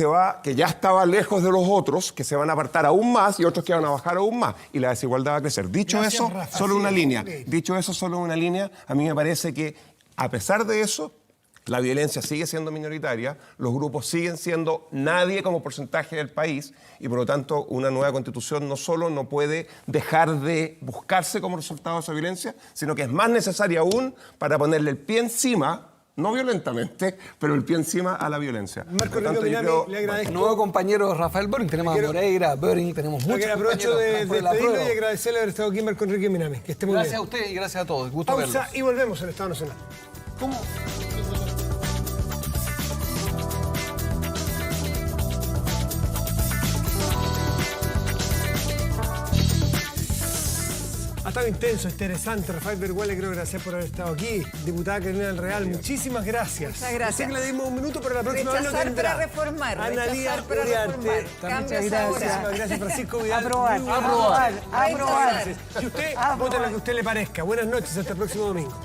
ya estaba lejos de los otros, que se van a apartar aún más y otros que van a bajar aún más. Y la desigualdad va a crecer. Dicho eso, solo una línea. A mí me parece que, a pesar de eso, la violencia sigue siendo minoritaria, los grupos siguen siendo nadie como porcentaje del país y por lo tanto una nueva constitución no solo no puede dejar de buscarse como resultado de esa violencia, sino que es más necesaria aún para ponerle el pie encima, no violentamente, pero el pie encima a la violencia. Marco Enrique Minami, le agradezco. Nuevo compañero Rafael Böring, tenemos a Moreira, Böring, tenemos muchos aprovecho de despedirlo y agradecerle haber estado aquí, Marco Enrique Minami. Que esté muy bien. Gracias a usted y gracias a todos. Gusto verlos. Pausa y volvemos al Estado Nacional. ¿Cómo? Ha estado intenso, interesante. Rafael Berguale, creo, gracias por haber estado aquí. Diputada Carolina del Real, muchísimas gracias. Muchas gracias. Sé que le dimos un minuto, pero la próxima vez lo Rechazar tendrá. para reformar. Analía Rechazar para Uriarte. reformar. Cambias ahora. Muchísimas gracias, Francisco Vidal. Aprobar. Y usted, vote lo que a usted le parezca. Buenas noches, hasta el próximo domingo.